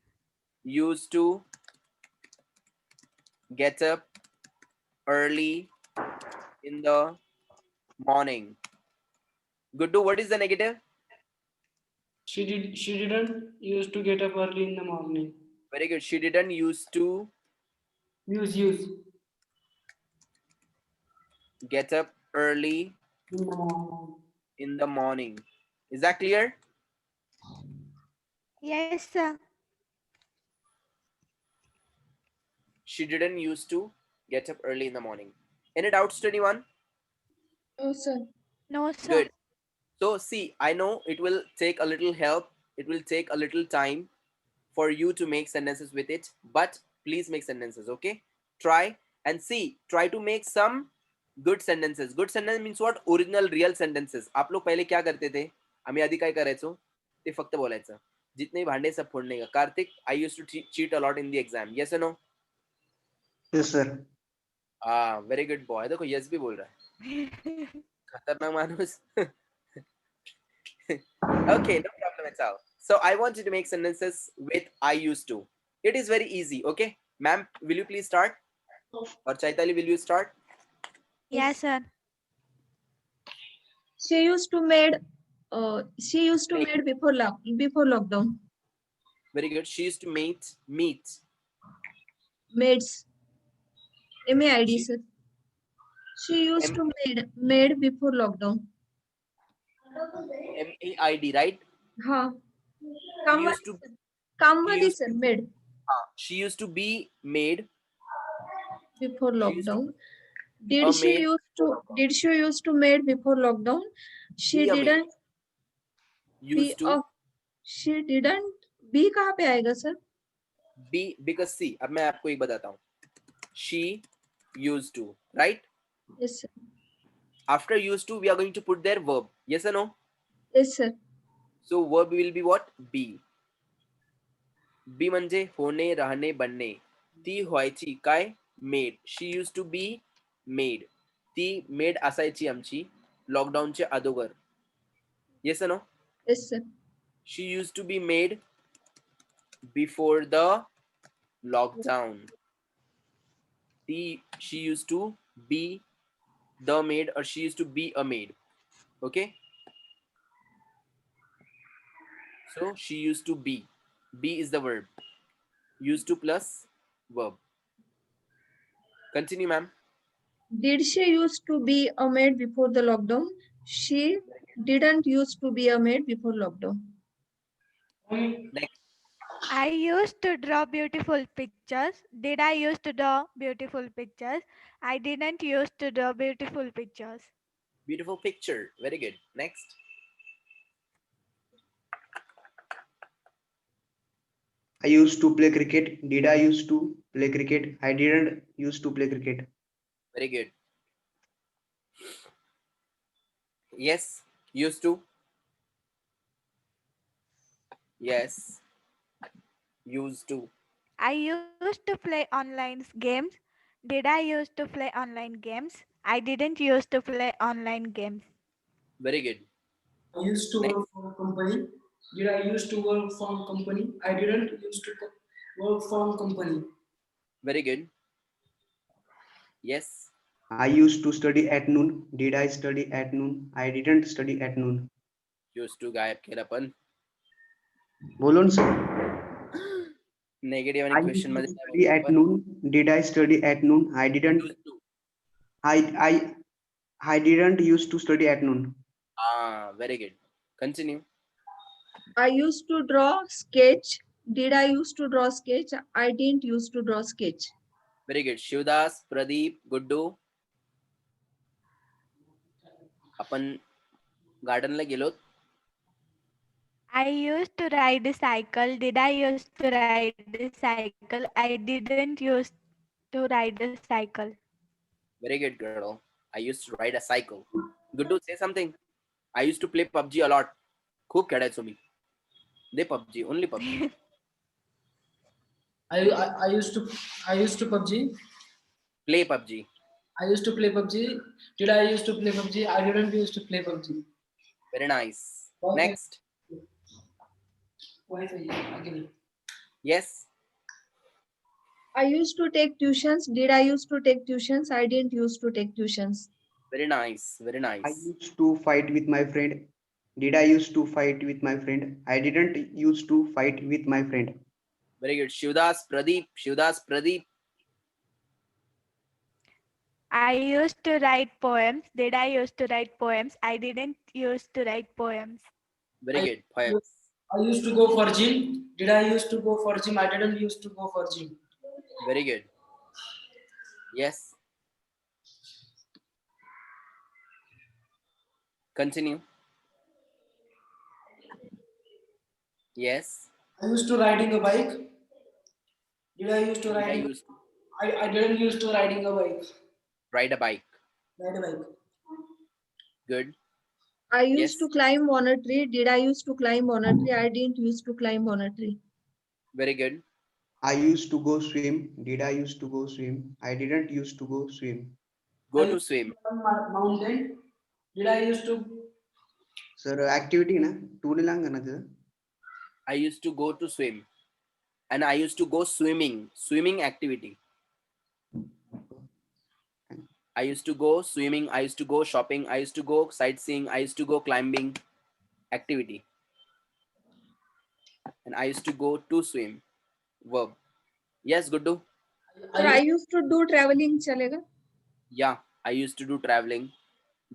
used to get up early in the morning? Guddu, what is the negative? She didn't used to get up early in the morning. Very good. She didn't used to Use get up early in the morning. in the morning. Is that clear? Yes, sir. She didn't used to get up early in the morning. Any doubts to anyone? No, sir. No, sir. Good. So see, I know it will take a little help. It will take a little time for you to make sentences with it, but please make sentences, okay? Try and see. Try to make some good sentences. Good sentence means what? Original, real sentences. आप लोग पहले क्या करते थे? आम्ही आधी काय करायचो? ते फक्त बोलायचं. जितने भांडे सब फोडणे का. Karthik, I used to cheat a lot in the exam. Yes or no? Yes, sir. Ah, very good boy. देखो yes भी बोल रहा है. खतरनाक माणूस. Okay, no problem at all. So I want you to make sentences with I used to. It is very easy, okay? Ma'am, will you please start? Or Chaitali, will you start? Yes, sir. She used to made before lockdown. Very good. She used to meet. Maids. MAID, She- sir. She used M- to made before lockdown. MAID, right? हाँ. She used to, कामवाली used sir, made she used to be made. before She used to lockdown. a maid Did she used to made before lockdown? She be a maid. didn't be Used to she didn't be कहाँ पे आएगा sir? be, because see, अब मैं आपको एक बताता हूँ. She used to, right? Yes sir. After used to, we are going to put their verb. Yes or no? Yes sir. So verb will be what? Be. Be म्हणजे होणे, राहणे, बनणे. ती व्हायची काय? Maid. She use to be maid. ती maid असायची आमची लॉकडाऊनच्या अगोदर. Yes no? Yes sir. She use to be maid before the lockdown. ती she use to be the maid or she used to be a maid. Okay? So she used to be. Be is the verb. Used to plus verb. Continue, ma'am. Did she used to be a maid before the lockdown? She didn't used to be a maid before lockdown. Next. I used to draw beautiful pictures. Did I used to draw beautiful pictures? I didn't used to draw beautiful pictures. Beautiful picture. Very good. Next. I used to play cricket. Did I used to play cricket? I didn't used to play cricket. Very good. Yes. Used to. Yes. Used to. I used to play online games. Did I used to play online games? I didn't used to play online games. Very good. I used to Next. work for a company. Did I used to work for a company? I didn't used to work for a company. Very good. Yes. I used to study at noon. Did I study at noon? I didn't study at noon. Used to गायब केलं पण बोलो ना sir. Negative आणि I question used मध्ये to नाही study बोलायचं at पण noon. Did I study at noon? I didn't. used to. I I didn't used to study at noon. Ah, very good. Continue. I used to draw sketch. Did I used to draw sketch? I didn't used to draw sketch. Very good. Shivdas, Pradeep, Guddu. आपण गार्डनला गेलो. I used to ride a cycle. Did I used to ride a cycle? I didn't used to ride a cycle. Very good, girl. I used to ride a cycle. Guddu, say something. I used to play PUBG a lot. खूप खेळायचो मी. दे PUBG, only PUBG. I used to PUBG. Play PUBG. I used to play PUBG. Did I used to play PUBG? I didn't used to play PUBG. Very nice. Wi-Fi. Next. Wi-Fi again. Yes. I used to take tuitions. Did I used to take tuitions? I didn't used to take tuitions. Very nice. Very I nice. used to fight with my friend. Did I used to fight with my friend? I didn't used to fight with my friend. Very good. Shivdas, Pradeep. Shivdas, Pradeep. I used to write poems. Did I used to write poems? I didn't used to write poems. Very good. Poems. I used to go for gym. Did I used to go for gym? I didn't used to go for gym. Very good. Yes. Continue. Yes. I used to riding a bike. Did I used to Did I riding? used to I didn't used to riding a bike. ride a bike? Ride a bike. Good. I used Yes. to climb on a tree. Did I used to climb on a tree? I didn't used to climb on a tree. Very good. I used to go swim. Did I used to go swim? I didn't used to go swim. Go I to used swim. to climb mountain. Did I used to? Sir, activity na? Two lang na sir. I used to go to swim. And I used to go swimming. Swimming activity. I used to go swimming. I used to go shopping. I used to go sightseeing. I used to go climbing activity. And I used to go to swim. Verb. Yes, Guddu. Sir, I used to do traveling. Chalega? Yeah, I used to do traveling.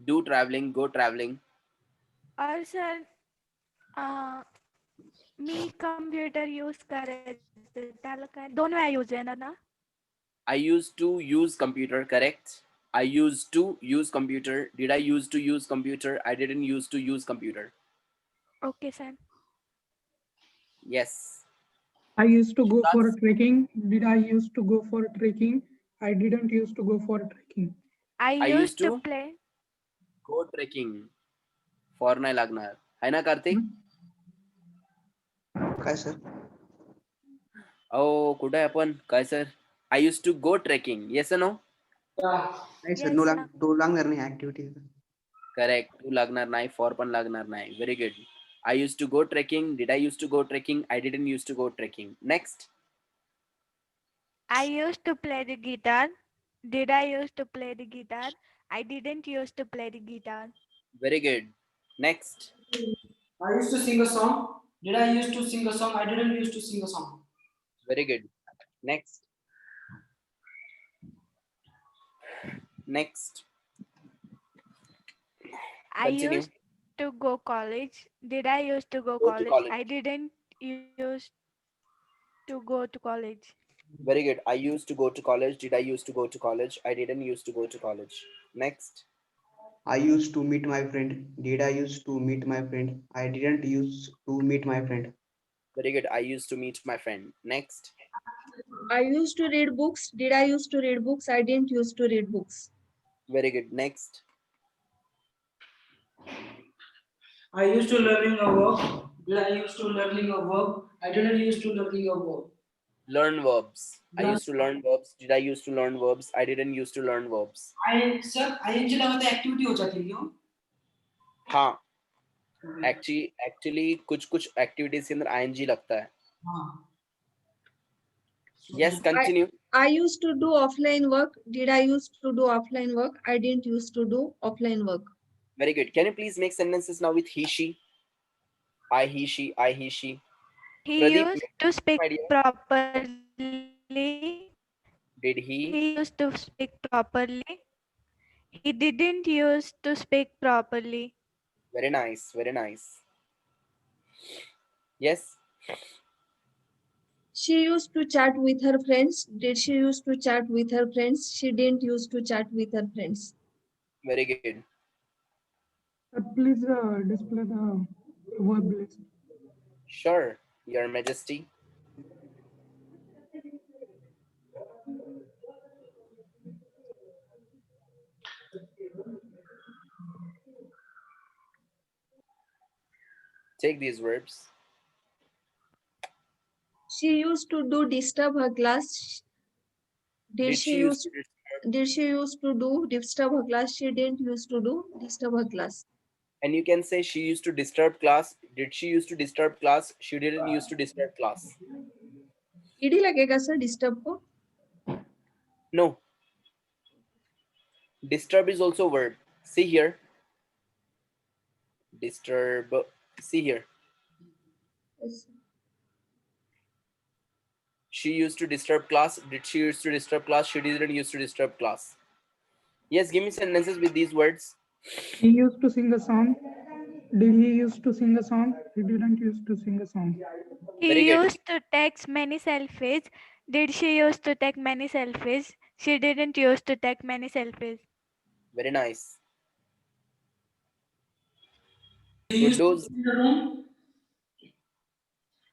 Do traveling, go traveling. और sir मी computer use करायचं त्याला काय 2 वेळा use येणार ना I used to use computer, correct? I used to use computer. Did I used to use computer? I didn't used to use computer. Okay sir Yes. I used to go for Shivdas? trekking. Did I used to go for trekking? I didn't used to go for trekking. I I used used to to play go trekking. For नाही लागणार. है ना कार्तिक? काय sir? Oh, कुठे आहे आपण? काय sir? I used to go trekking. Yes or no? Yeah. नाही sir, Yes, no sir. lang. तो लागणार नाही activity. Correct. To लागणार नाही. For पण लागणार नाही. Very good. I used to go trekking. Did I used to go trekking? I didn't used to go trekking. Next. I used to play the guitar. Did I used to play the guitar? I didn't used to play the guitar. Very good. Next. I used to sing a song. Did I used to sing a song? I didn't used to sing a song. Very good. Next. Next. I Continue. used to go college. Did I used to go Go to college? college. I didn't use to go to college. Very good. I used to go to college. Did I used to go to college? I didn't used to go to college. Next. I used to meet my friend. Did I used to meet my friend? I didn't used to meet my friend. Very good. I used to meet my friend. Next. I used to read books. Did I used to read books? I didn't used to read books. Very good. Next. I used to learning a verb. Did I used to learning a verb? I didn't used to learning a verb. Learn verbs. I Learn. used to learn verbs. Did I used to learn verbs? I didn't used to learn verbs. Sir ING लगाते activity हो जाती है क्यों? हाँ. Actually कुछ activities के अंदर ing लगता है. हाँ. Yes, continue. I used to do offline work. Did I used to do offline work? I didn't used to do offline work. Very good. Can you please make sentences now with he, she? I, he, she. I, he, she. He Pradeep, used to speak my dear. properly. Did he? He used to speak properly. He didn't used to speak properly. Very nice. Very nice. Yes. She used to chat with her friends. Did she used to chat with her friends? She didn't used to chat with her friends. Very good. Please display the verb list. Sure, Your Majesty. Take these verbs. She used to do disturb her class. Did she used to do disturb her class? She didn't used to do disturb her class. And you can say she used to disturb class. Did she used to disturb class? She didn't used to disturb class. ED लगेगा sir disturb को? No. Disturb is also a verb. See here. Disturb. See here. Yes. She used to disturb class. Did she used to disturb class? She didn't used to disturb class. Yes, give me sentences with these words. He used to sing a song. Did he used to sing a song? He didn't used to sing a song. Very He good. used to take many selfies. Did she used to take many selfies? She didn't used to take many selfies. Very nice. He used to Kudos. clean the room.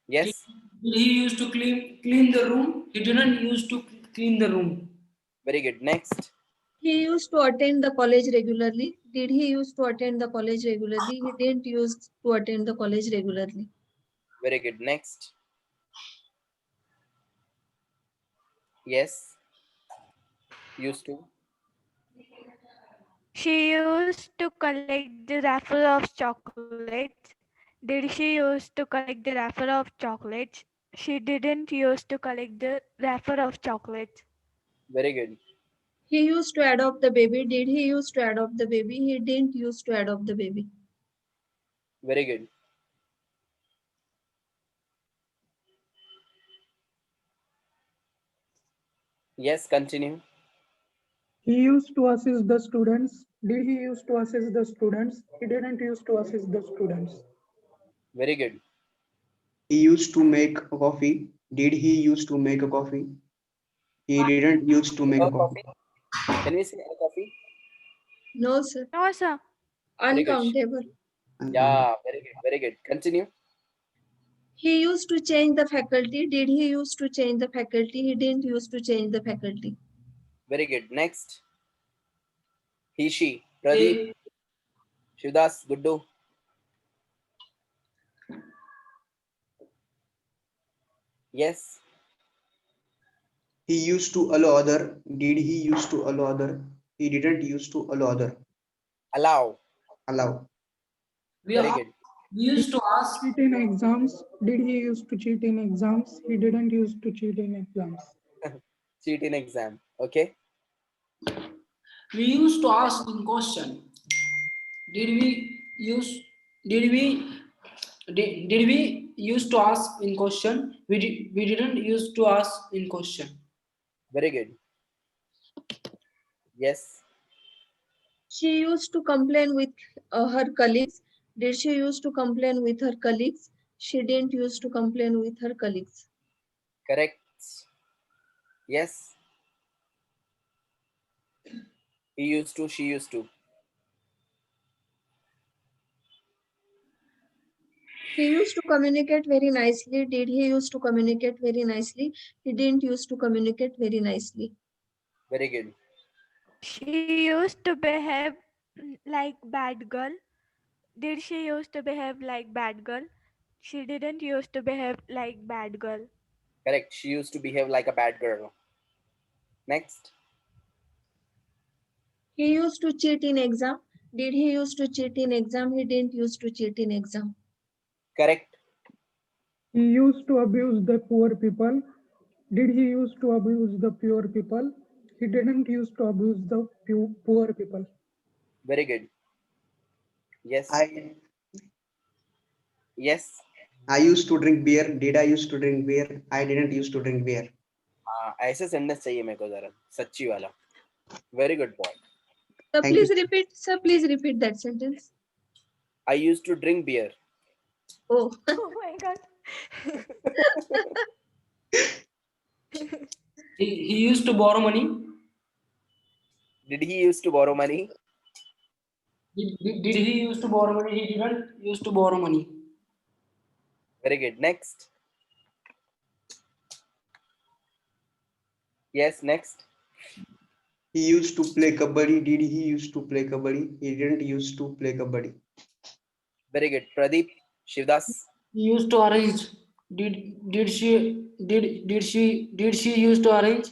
Yes. Did he used to clean the room? He didn't used to clean the room. Very good. Next. He used to attend the college regularly. Did he used to attend the college regularly? He didn't used to attend the college regularly. Very good. Next. Yes. Used to. She used to collect the raffle of chocolates. Did she used to collect the raffle of chocolates? She didn't used to collect the raffle of chocolates. Very good. He used to adopt the baby. Did he used to adopt the baby? He didn't used to adopt the baby. Very good. Yes, continue. He used to assist the students. Did he used to assist the students? He didn't used to assist the students. Very good. He used to make a coffee. Did he used to make a coffee? He didn't used to make a coffee. Can we say a coffee? No, sir. No, sir. Very good. Uncountable. Yeah, very good. Very good. Continue. He used to change the faculty. Did he used to change the faculty? He didn't used to change the faculty. Very good. Next. He, she. Pradeep. Shivdas. Guddu. Yes. He used to allow other. Did he used to allow other? He didn't used to allow other. Allow. Allow. Very good. We used to ask. Cheat in exams. Did he used to cheat in exams? He didn't used to cheat in exams. Cheat in exam. Okay. We used to ask in question. Did we used to ask in question? We didn't used to ask in question. Very good. Yes. She used to complain with her colleagues. Did she used to complain with her colleagues? She didn't used to complain with her colleagues. Correct. Yes. He used to, she used to. He used to communicate very nicely. Did he used to communicate very nicely? He didn't used to communicate very nicely. Very good. She used to behave like bad girl. Did she used to behave like bad girl? She didn't used to behave like bad girl. Correct. She used to behave like a bad girl. Next. He used to cheat in exam. Did he used to cheat in exam? He didn't used to cheat in exam. Correct. He used to abuse the poor people. Did he used to abuse the poor people? He didn't used to abuse the poor people. Very good. Yes. I Yes. I used to drink beer. Did I used to drink beer? I didn't used to drink beer. हाँ ऐसे sentence चाहिए मेरे को जरा सच्ची वाला. Very good point. Sir, Thank please you. repeat. Sir, please repeat that sentence. I used to drink beer. Oh, Oh my god. He used to borrow money. Did he used to borrow money? Did he used to borrow money? He didn't used to borrow money. Very good. Next. Yes. Next. He used to play kabaddi. Did he used to play kabaddi? He didn't used to play kabaddi. Very good. Pradeep. Shivdas. He used to arrange. Did she used to arrange?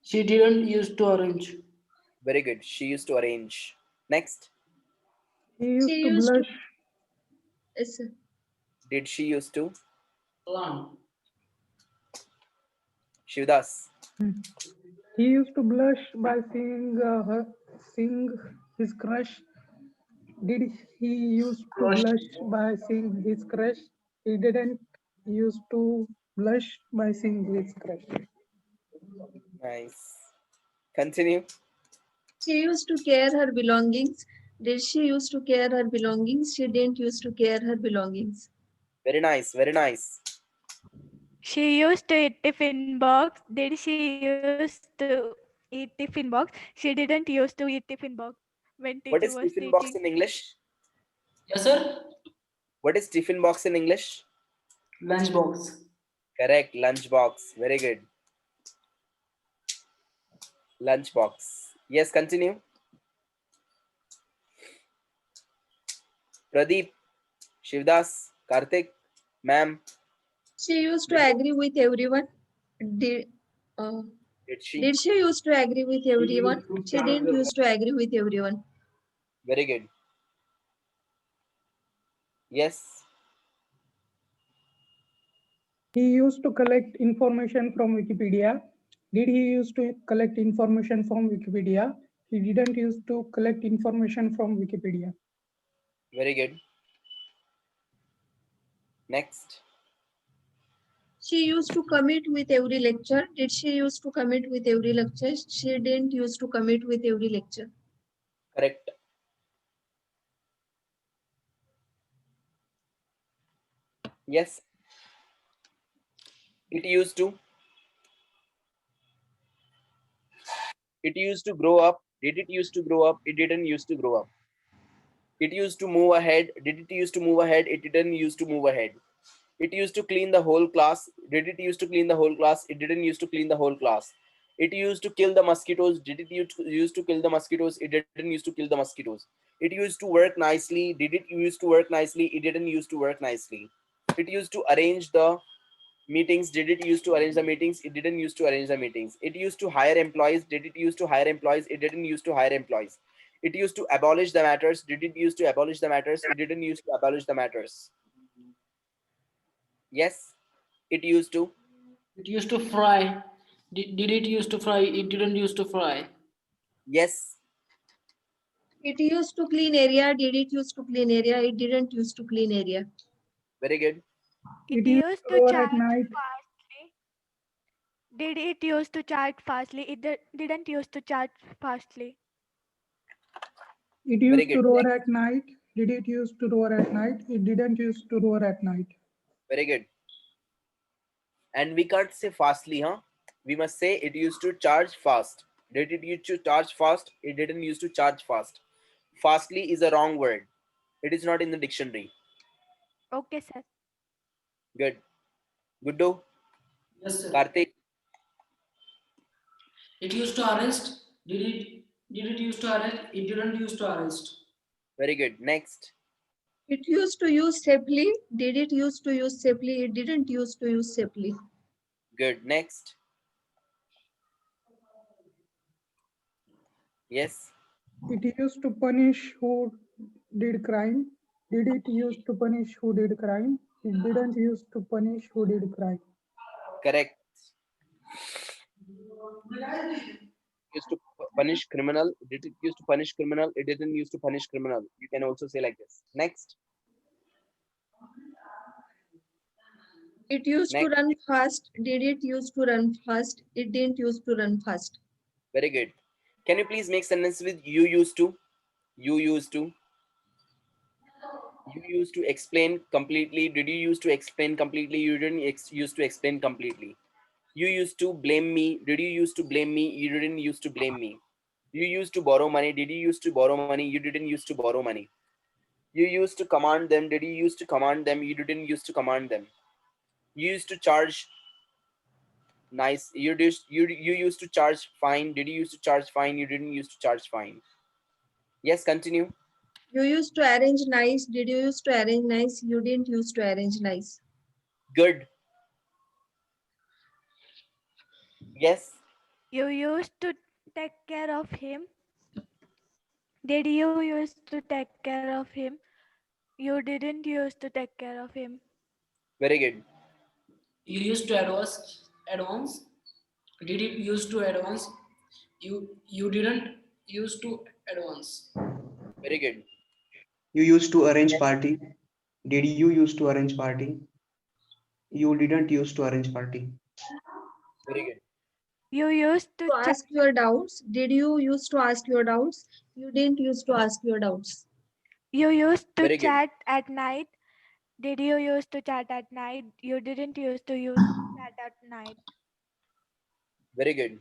She didn't used to arrange. Very good. She used to arrange. Next. He she used to used to. blush. Yes, sir. Did she used to? Plan. Shivdas. He used to blush by seeing his crush. Did he used to Blush. blush by seeing his crush? He didn't used to blush by seeing his crush. Nice. Continue. She used to care her belongings. Did she used to care her belongings? She didn't used to care her belongings. Very nice. Very nice. She used to eat tiffin box. Did she used to eat tiffin box? She didn't used to eat tiffin box when What teacher is was tiffin box teaching. in English? Yes, sir. What is tiffin box in English? Lunch box. Correct. Lunch box. Very good. Lunch box. Yes. Continue. Pradeep. Shivdas. Karthik. Ma'am. She used to agree with everyone. Did, uh, Did she? did she used to agree with everyone? She didn't used to agree with everyone. Very good. Yes. He used to collect information from Wikipedia. Did he used to collect information from Wikipedia? He didn't used to collect information from Wikipedia. Very good. Next. She used to commit with every lecture. Did she used to commit with every lecture? She didn't used to commit with every lecture. Correct. Yes. It used to. It used to grow up. Did it used to grow up? It didn't used to grow up. It used to move ahead. Did it used to move ahead? It didn't used to move ahead. It used to clean the whole class. Did it used to clean the whole class? It didn't used to clean the whole class. It used to kill the mosquitoes. Did it used to kill the mosquitoes? It didn't used to kill the mosquitoes. It used to work nicely. Did it used to work nicely? It didn't used to work nicely. It used to arrange the meetings. Did it used to arrange the meetings? It didn't used to arrange the meetings. It used to hire employees. Did it used to hire employees? It didn't used to hire employees. It used to abolish the matters. Did it used to abolish the matters? It didn't used to abolish the matters. Yes, it used to. It used to fry. Did it used to fry? It didn't used to fry. Yes, It used to clean area. Did it used to clean area? It didn't used to clean area. very good. It It used used to to roar charge at night. fastly. Did it used to charge fastly? It didn't used to charge fastly. It Very used good. to roar Next. at night. Did it used to roar at night? It didn't used to roar at night. Very good. And we can't say fastly, huh? We must say it used to charge fast. Did it used to charge fast? It didn't used to charge fast. Fastly is a wrong word. It is not in the dictionary. Okay, sir. Good. Guddu, Yes, sir. Karthik, It used to arrest. Did it used to arrest? It didn't used to arrest. very good. Next. It used to use safely. Did it used to use safely? It didn't used to use safely. Good. Next. Yes. It used to punish who did crime. Did it use to punish who did crime? It didn't use to punish who did crime. Correct. Used to punish criminal. Did it used to punish criminal? It didn't used to punish criminal. You can also say like this. Next. It used to Next. run fast. Did it used to run fast? It didn't used to run fast. Very good. Can you please make sentence with you used to? You used to. You used to explain completely. Did you used to explain completely? You didn't used to explain completely. You used to blame me. Did you used to blame me? You didn't used to blame me. You used to borrow money. Did you used to borrow money? You didn't used to borrow money. You used to command them. Did you used to command them? You didn't used to command them. You used to charge nice. You used to charge fine. Did you used to charge fine? You didn't used to charge fine. Yes, continue. You used to arrange nice. Did you used to arrange nice? You didn't used to arrange nice. Good. Yes. You used to take care of him. Did you used to take care of him? You didn't used to take care of him. Very good. You used to advance. Did it used to advance? You didn't used to advance. Very good. You used to arrange party. Did you used to arrange party? You didn't used to arrange party. Very good. You used to To ask your doubts. Did you used to ask your doubts? You didn't used to ask your doubts. You used to Very good. chat at night. Did you used to chat at night? You didn't used to use chat at night. Very good.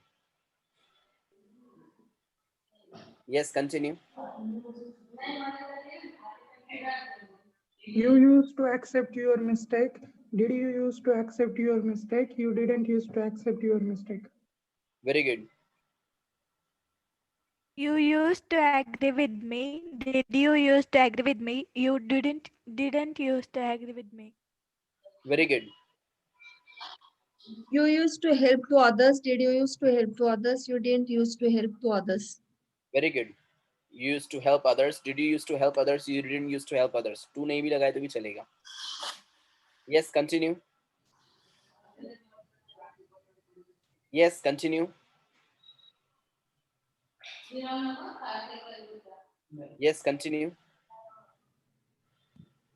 Yes, continue. You used to accept your mistake. Did you use to accept your mistake? You didn't use to accept your mistake. Very good. You used to agree with me. Did you used to agree with me? You didn't used to agree with me. Very good. You used to help to others. Did you used to help to others? You didn't used to help to others. Very good. You used to help others. Did you used to help others? You didn't used to help others. तू नहीं भी लगाए तो भी चलेगा. Yes, continue. Yes, continue. Yes, continue.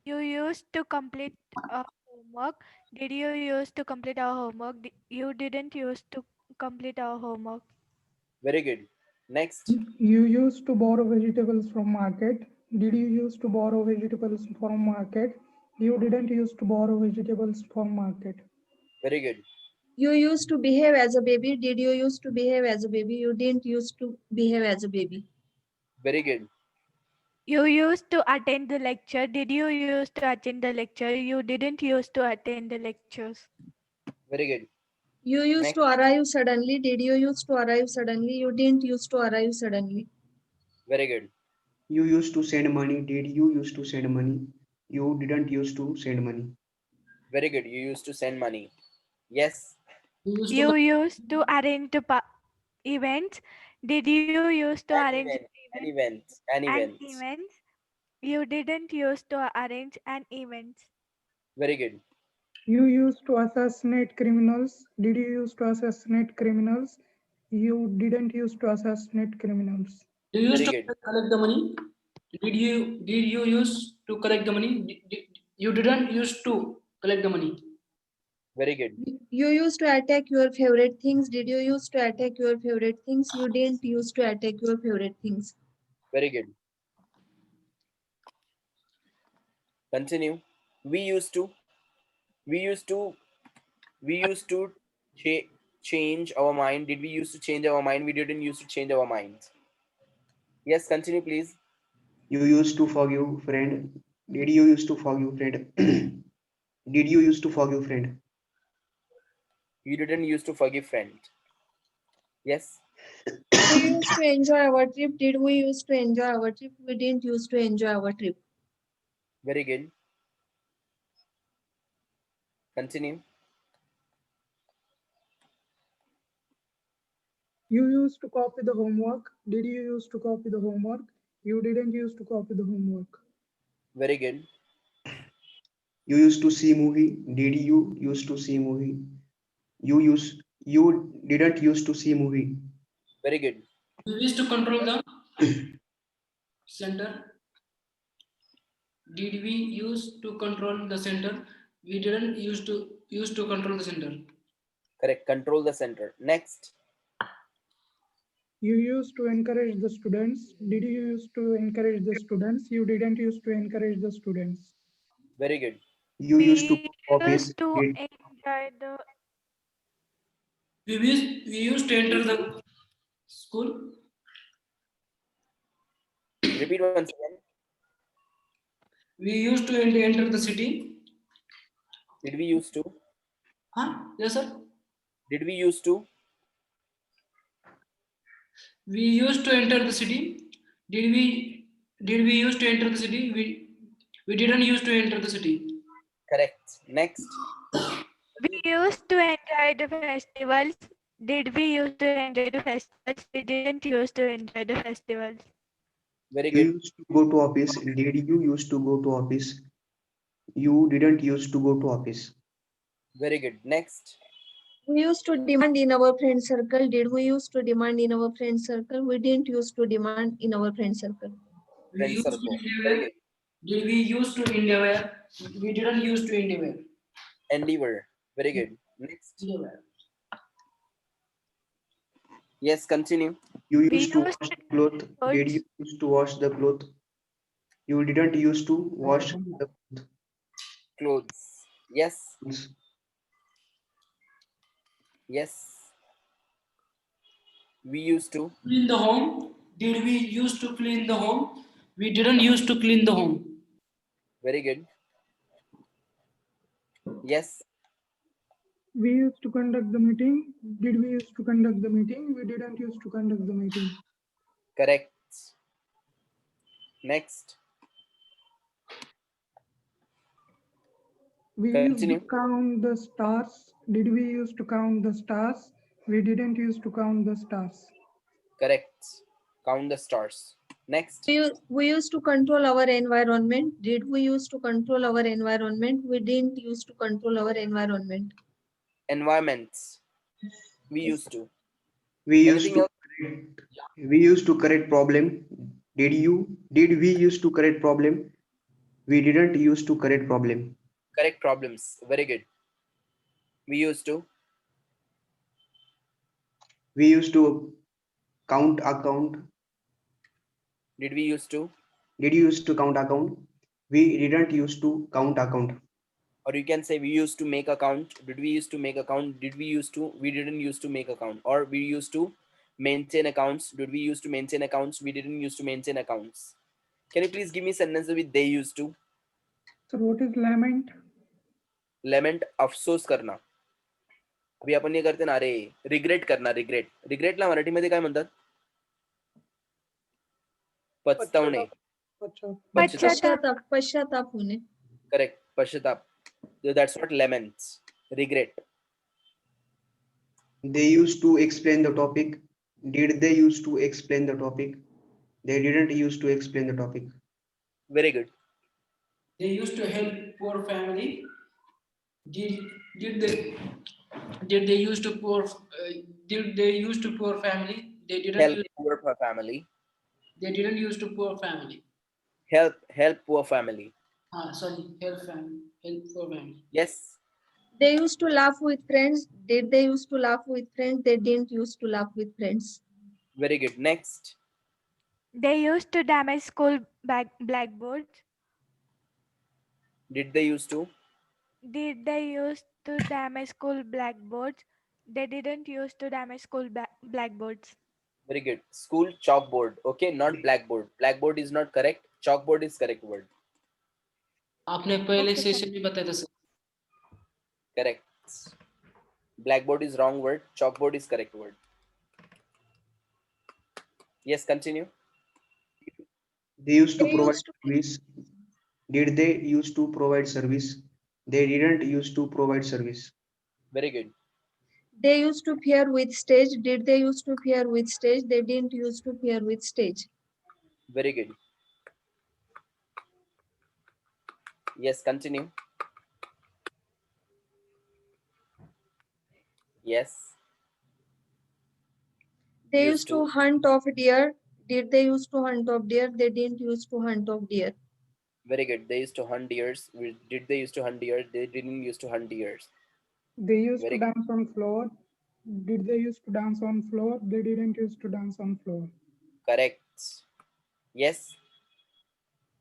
You used to complete homework. Did you used to complete our homework? You didn't used to complete our homework. Very good. Next. You used to borrow vegetables from market. Did you use to borrow vegetables from market? You didn't use to borrow vegetables from market. Very good. You used to behave as a baby. Did you used to behave as a baby? You didn't used to behave as a baby. Very good. You used to attend the lecture. Did you used to attend the lecture? You didn't used to attend the lectures. Very good. You used Next. to arrive suddenly. Did you used to arrive suddenly? You didn't used to arrive suddenly. Very good. You used to send money. Did you used to send money? You didn't used to send money. Very good. You used to send money. Yes. You used to arrange the events. Did you used to arrange An event. An event. events? You didn't used to arrange an event. Very good. You used to assassinate criminals. Did you use to assassinate criminals? You didn't use to assassinate criminals. Do you used Very to good. collect the money? Did you use to collect the money? You didn't used to collect the money. Very good. You used to attack your favorite things. Did you used to attack your favorite things? You didn't used to attack your favorite things. Very good. Continue. We used to We used to change our mind. Did we used to change our mind? We didn't used to change our minds. Yes, continue, please. You used to forgive friend. Did you used to forgive friend? Did you used to forgive friend? You didn't used to forgive friend. Yes. We used to enjoy our trip. Did we used to enjoy our trip? We didn't used to enjoy our trip. Very good. Continue. You used to copy the homework. Did you used to copy the homework? You didn't used to copy the homework. Very good. You used to see movie. Did you used to see movie? You didn't used to see movie. Very good. We used to control the center. Did we use to control the center? We didn't use to control the center. Correct. Control the center. Next. You used to encourage the students. Did you used to encourage the students? You didn't used to encourage the students. Very good. You used to We go to office. used to Did enjoy the We used to enter the school. Repeat once again. We used to enter the city. Did we used to? Huh? Yes, sir. Did we used to? We used to enter the city. Did we used to enter the city? We didn't used to enter the city. Correct. Next. we used to enjoy the festivals. Did we used to enjoy the festivals? We didn't used to enjoy the festivals. Very you good. used to go to office? Did you used to go to office? You didn't used to go to office. Very good. Next. We used to demand in our friend circle. Did we used to demand in our friend circle? We didn't used to demand in our friend circle. We Friend used to circle. India Very wear. good. Did we used to India wear? We didn't used to India wear. Endeavor. Very good. Next. India wear. Yes, continue. You We used to used wash to the cloth. Did clothes. you used to wash the cloth? You didn't used to wash the Clothes. Yes. clothes. Yes. We used to. Clean the home. Did we used to clean the home? We didn't used to clean the home. Very good. Yes. We used to conduct the meeting. Did we used to conduct the meeting? We didn't used to conduct the meeting. Correct. Next. We used to Continue. count the stars. Did we used to count the stars? We didn't used to count the stars. Correct. Count the stars. Next. We used to control our environment. Did we used to control our environment? We didn't used to control our environment. Environments. We Yes. used to. We used Anything to else? correct, we used to correct problem. Did we used to correct problem? We didn't used to correct problem. Correct problems. Very good. We used to. We used to count account. Did we used to? Did you used to count account? We didn't used to count account. Or you can say we used to make account. Did we used to make account? Did we used to? We didn't used to make account. Or we used to maintain accounts. Did we used to maintain accounts? We didn't used to maintain accounts. Can you please give me sentences with they used to? So what is lament? Lament अफसोस करना. अभी आपण हे करते ना अरे regret करना regret रिग्रेटला मराठीमध्ये काय म्हणतात पछतावणे पश्चाताप पश्चाताप होणे. करेक्ट पश्चाताप that's what laments regret They used to explain the topic. Did they used to explain the topic? They didn't used to explain the topic. very good They used to help poor family. Did they used to poor did they used to poor family? They didn't help use, poor family they didn't used to poor family. help poor family Sorry, help family, help poor family. yes They used to laugh with friends. Did they used to laugh with friends? They didn't used to laugh with friends. very good next They used to damage school blackboards. did they used to Did they used to damage school blackboards. They didn't use to damage school blackboards. Very good. School chalkboard. Okay, not blackboard. Blackboard is not correct. Chalkboard is correct word. आपने पहले Okay, sir. Session में बताया था sir. Correct. Blackboard is wrong word. Chalkboard is correct word. Yes, continue. They used to They provide used to service. Did they used to provide service? They didn't used to provide service. Very good. They used to pair with stage. Did they used to pair with stage? They didn't used to pair with stage. Very good. Yes, continue. Yes. They Used used to hunt of deer. Did they used to hunt of deer? They didn't used to hunt of deer. Very good. They used to hunt deers. Did they used to hunt deer? They didn't used to hunt deers. They used Very to dance on floor. Did they used to dance on floor? They didn't used to dance on floor. correct. Yes.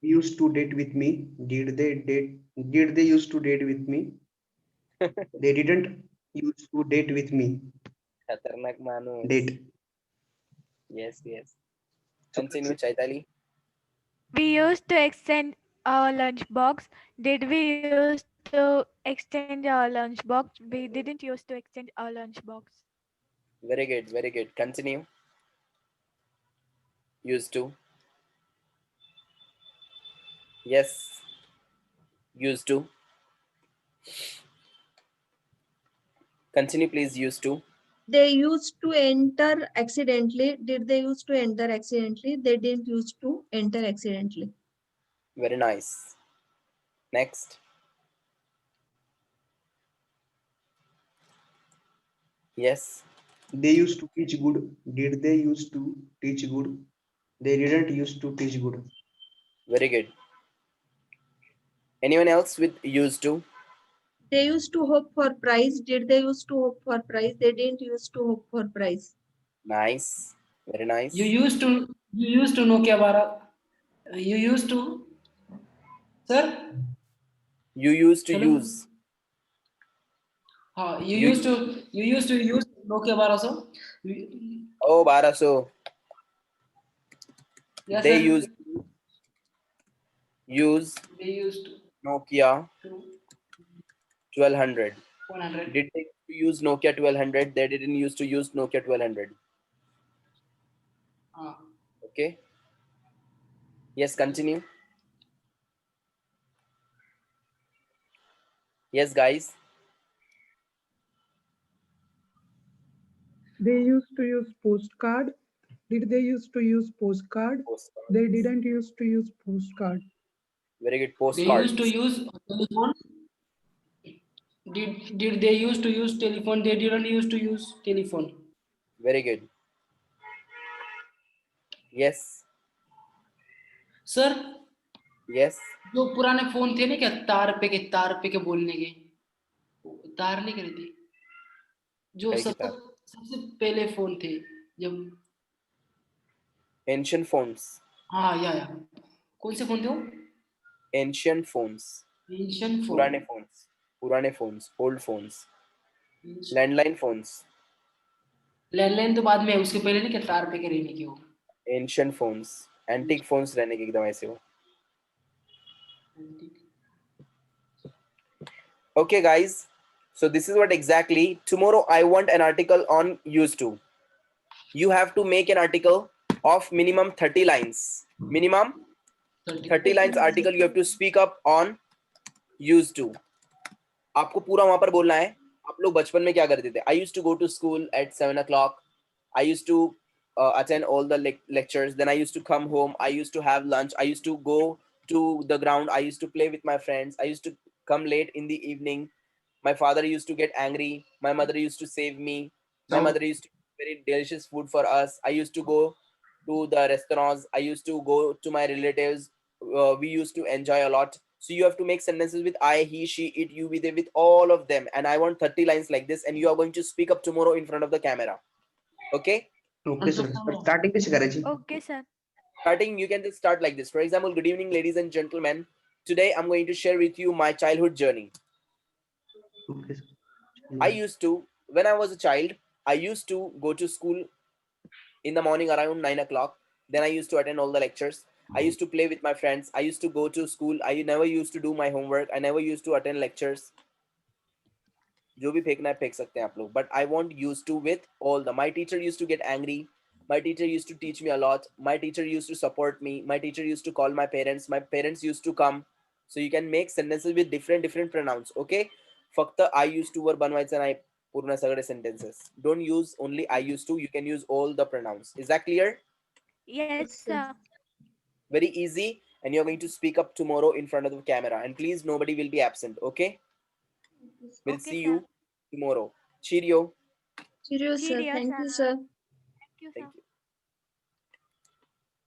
Used to date with me. Did they date? Did they used to date with me? They didn't used to date with me. Khatarnak manus. Date. Yes, yes. So, Continue, Chaitali. We used to exchange our lunchbox. Did we use to exchange our lunchbox? We didn't use to exchange our lunchbox. Very good, very good. Continue. Used to. Yes. Used to. Continue, please. Used to. They used to enter accidentally. Did they used to enter accidentally? They didn't used to enter accidentally. Very nice. Next. Yes. they used to teach good. Did they used to teach good? They didn't used to teach good. Very good. Anyone else with used to? They used to hope for prize. Did they used to hope for prize? They didn't used to hope for prize. Nice. Very nice. You used to Nokia 12. You used to, sir. You used to Hello? use. हाँ, you You- used to use Nokia 1200. Oh, Baraso. Yes, They sir. use They used to Nokia 1200. 100. Did they use Nokia 1200? They didn't used to use Nokia 1200. Okay. Yes, continue. Yes, guys. They used to use postcard. Did they used to use postcard? They didn't used to use postcard. Very good. They Postcards. used to use telephone. Did they used to use telephone? They didn't used to use telephone. Very good. Yes. Sir Yes. जो पुराने phone थे ना क्या तार पे के बोलने के तार नहीं करे थे जो कई किताब? सबसे पहले फोन थे जब Ancient phones. हाँ या कौन से फोन थे वो Ancient phones. एंशियंट फोन पुराने phones. पुराने phones. Old phones. Landline phones. Landline तो बाद में है, उसके पहले नहीं क्या तार पे के रहने की वो Ancient phones. Antique phones रहने के एकदम ऐसे हो. Okay, guys. So this is what exactly tomorrow I want an article on used to. You have to make an article of minimum 30 lines. Minimum 30 lines article you have to speak up on used to. आपको पूरा वहां पर बोलना है. आप लोग बचपन में क्या करते थे? I used to go to school at 7 o'clock. I used to attend all the lectures. Then I used to come home. I used to have lunch. I used to go to the ground. I used to play with my friends. I used to come late in the evening. My father used to get angry. My mother used to save me. My mother used to make very delicious food for us. I used to go to the restaurants. I used to go to my relatives. We used to enjoy a lot. So you have to make sentences with I, he, she, it, you, we, they, with all of them. And I want 30 lines like this. And you are going to speak up tomorrow in front of the camera. Okay? Okay, sir. Starting कैसे करें? Okay, sir. Starting, you can just start like this. For example, good evening, ladies and gentlemen. Today, I'm going to share with you my childhood journey. Okay, sir. I used to, when I was a child, I used to go to school in the morning around 9 o'clock. Then I used to attend all the lectures. I used to play with my friends. I used to go to school. I never used to do my homework. I never used to attend lectures. जो भी फेंकना है फेंक सकते हैं आप लोग, but I want used to with all the. My teacher used to get angry. My teacher used to teach me a lot. My teacher used to support me. My teacher used to call my parents. My parents used to come. So you can make sentences with different pronouns. Okay. फक्त I used to वर बनवायचं नाही पूर्ण सगळे sentences. Don't use only I used to. You can use all the pronouns. Is that clear? Yes, sir. Very easy. And you're going to speak up tomorrow in front of the camera. And please, nobody will be absent. Okay. We'll Okay, see sir. you tomorrow. Cheerio. Cheerio, sir. Cheerio, Thank sir. you, sir. Thank you, Thank sir. you.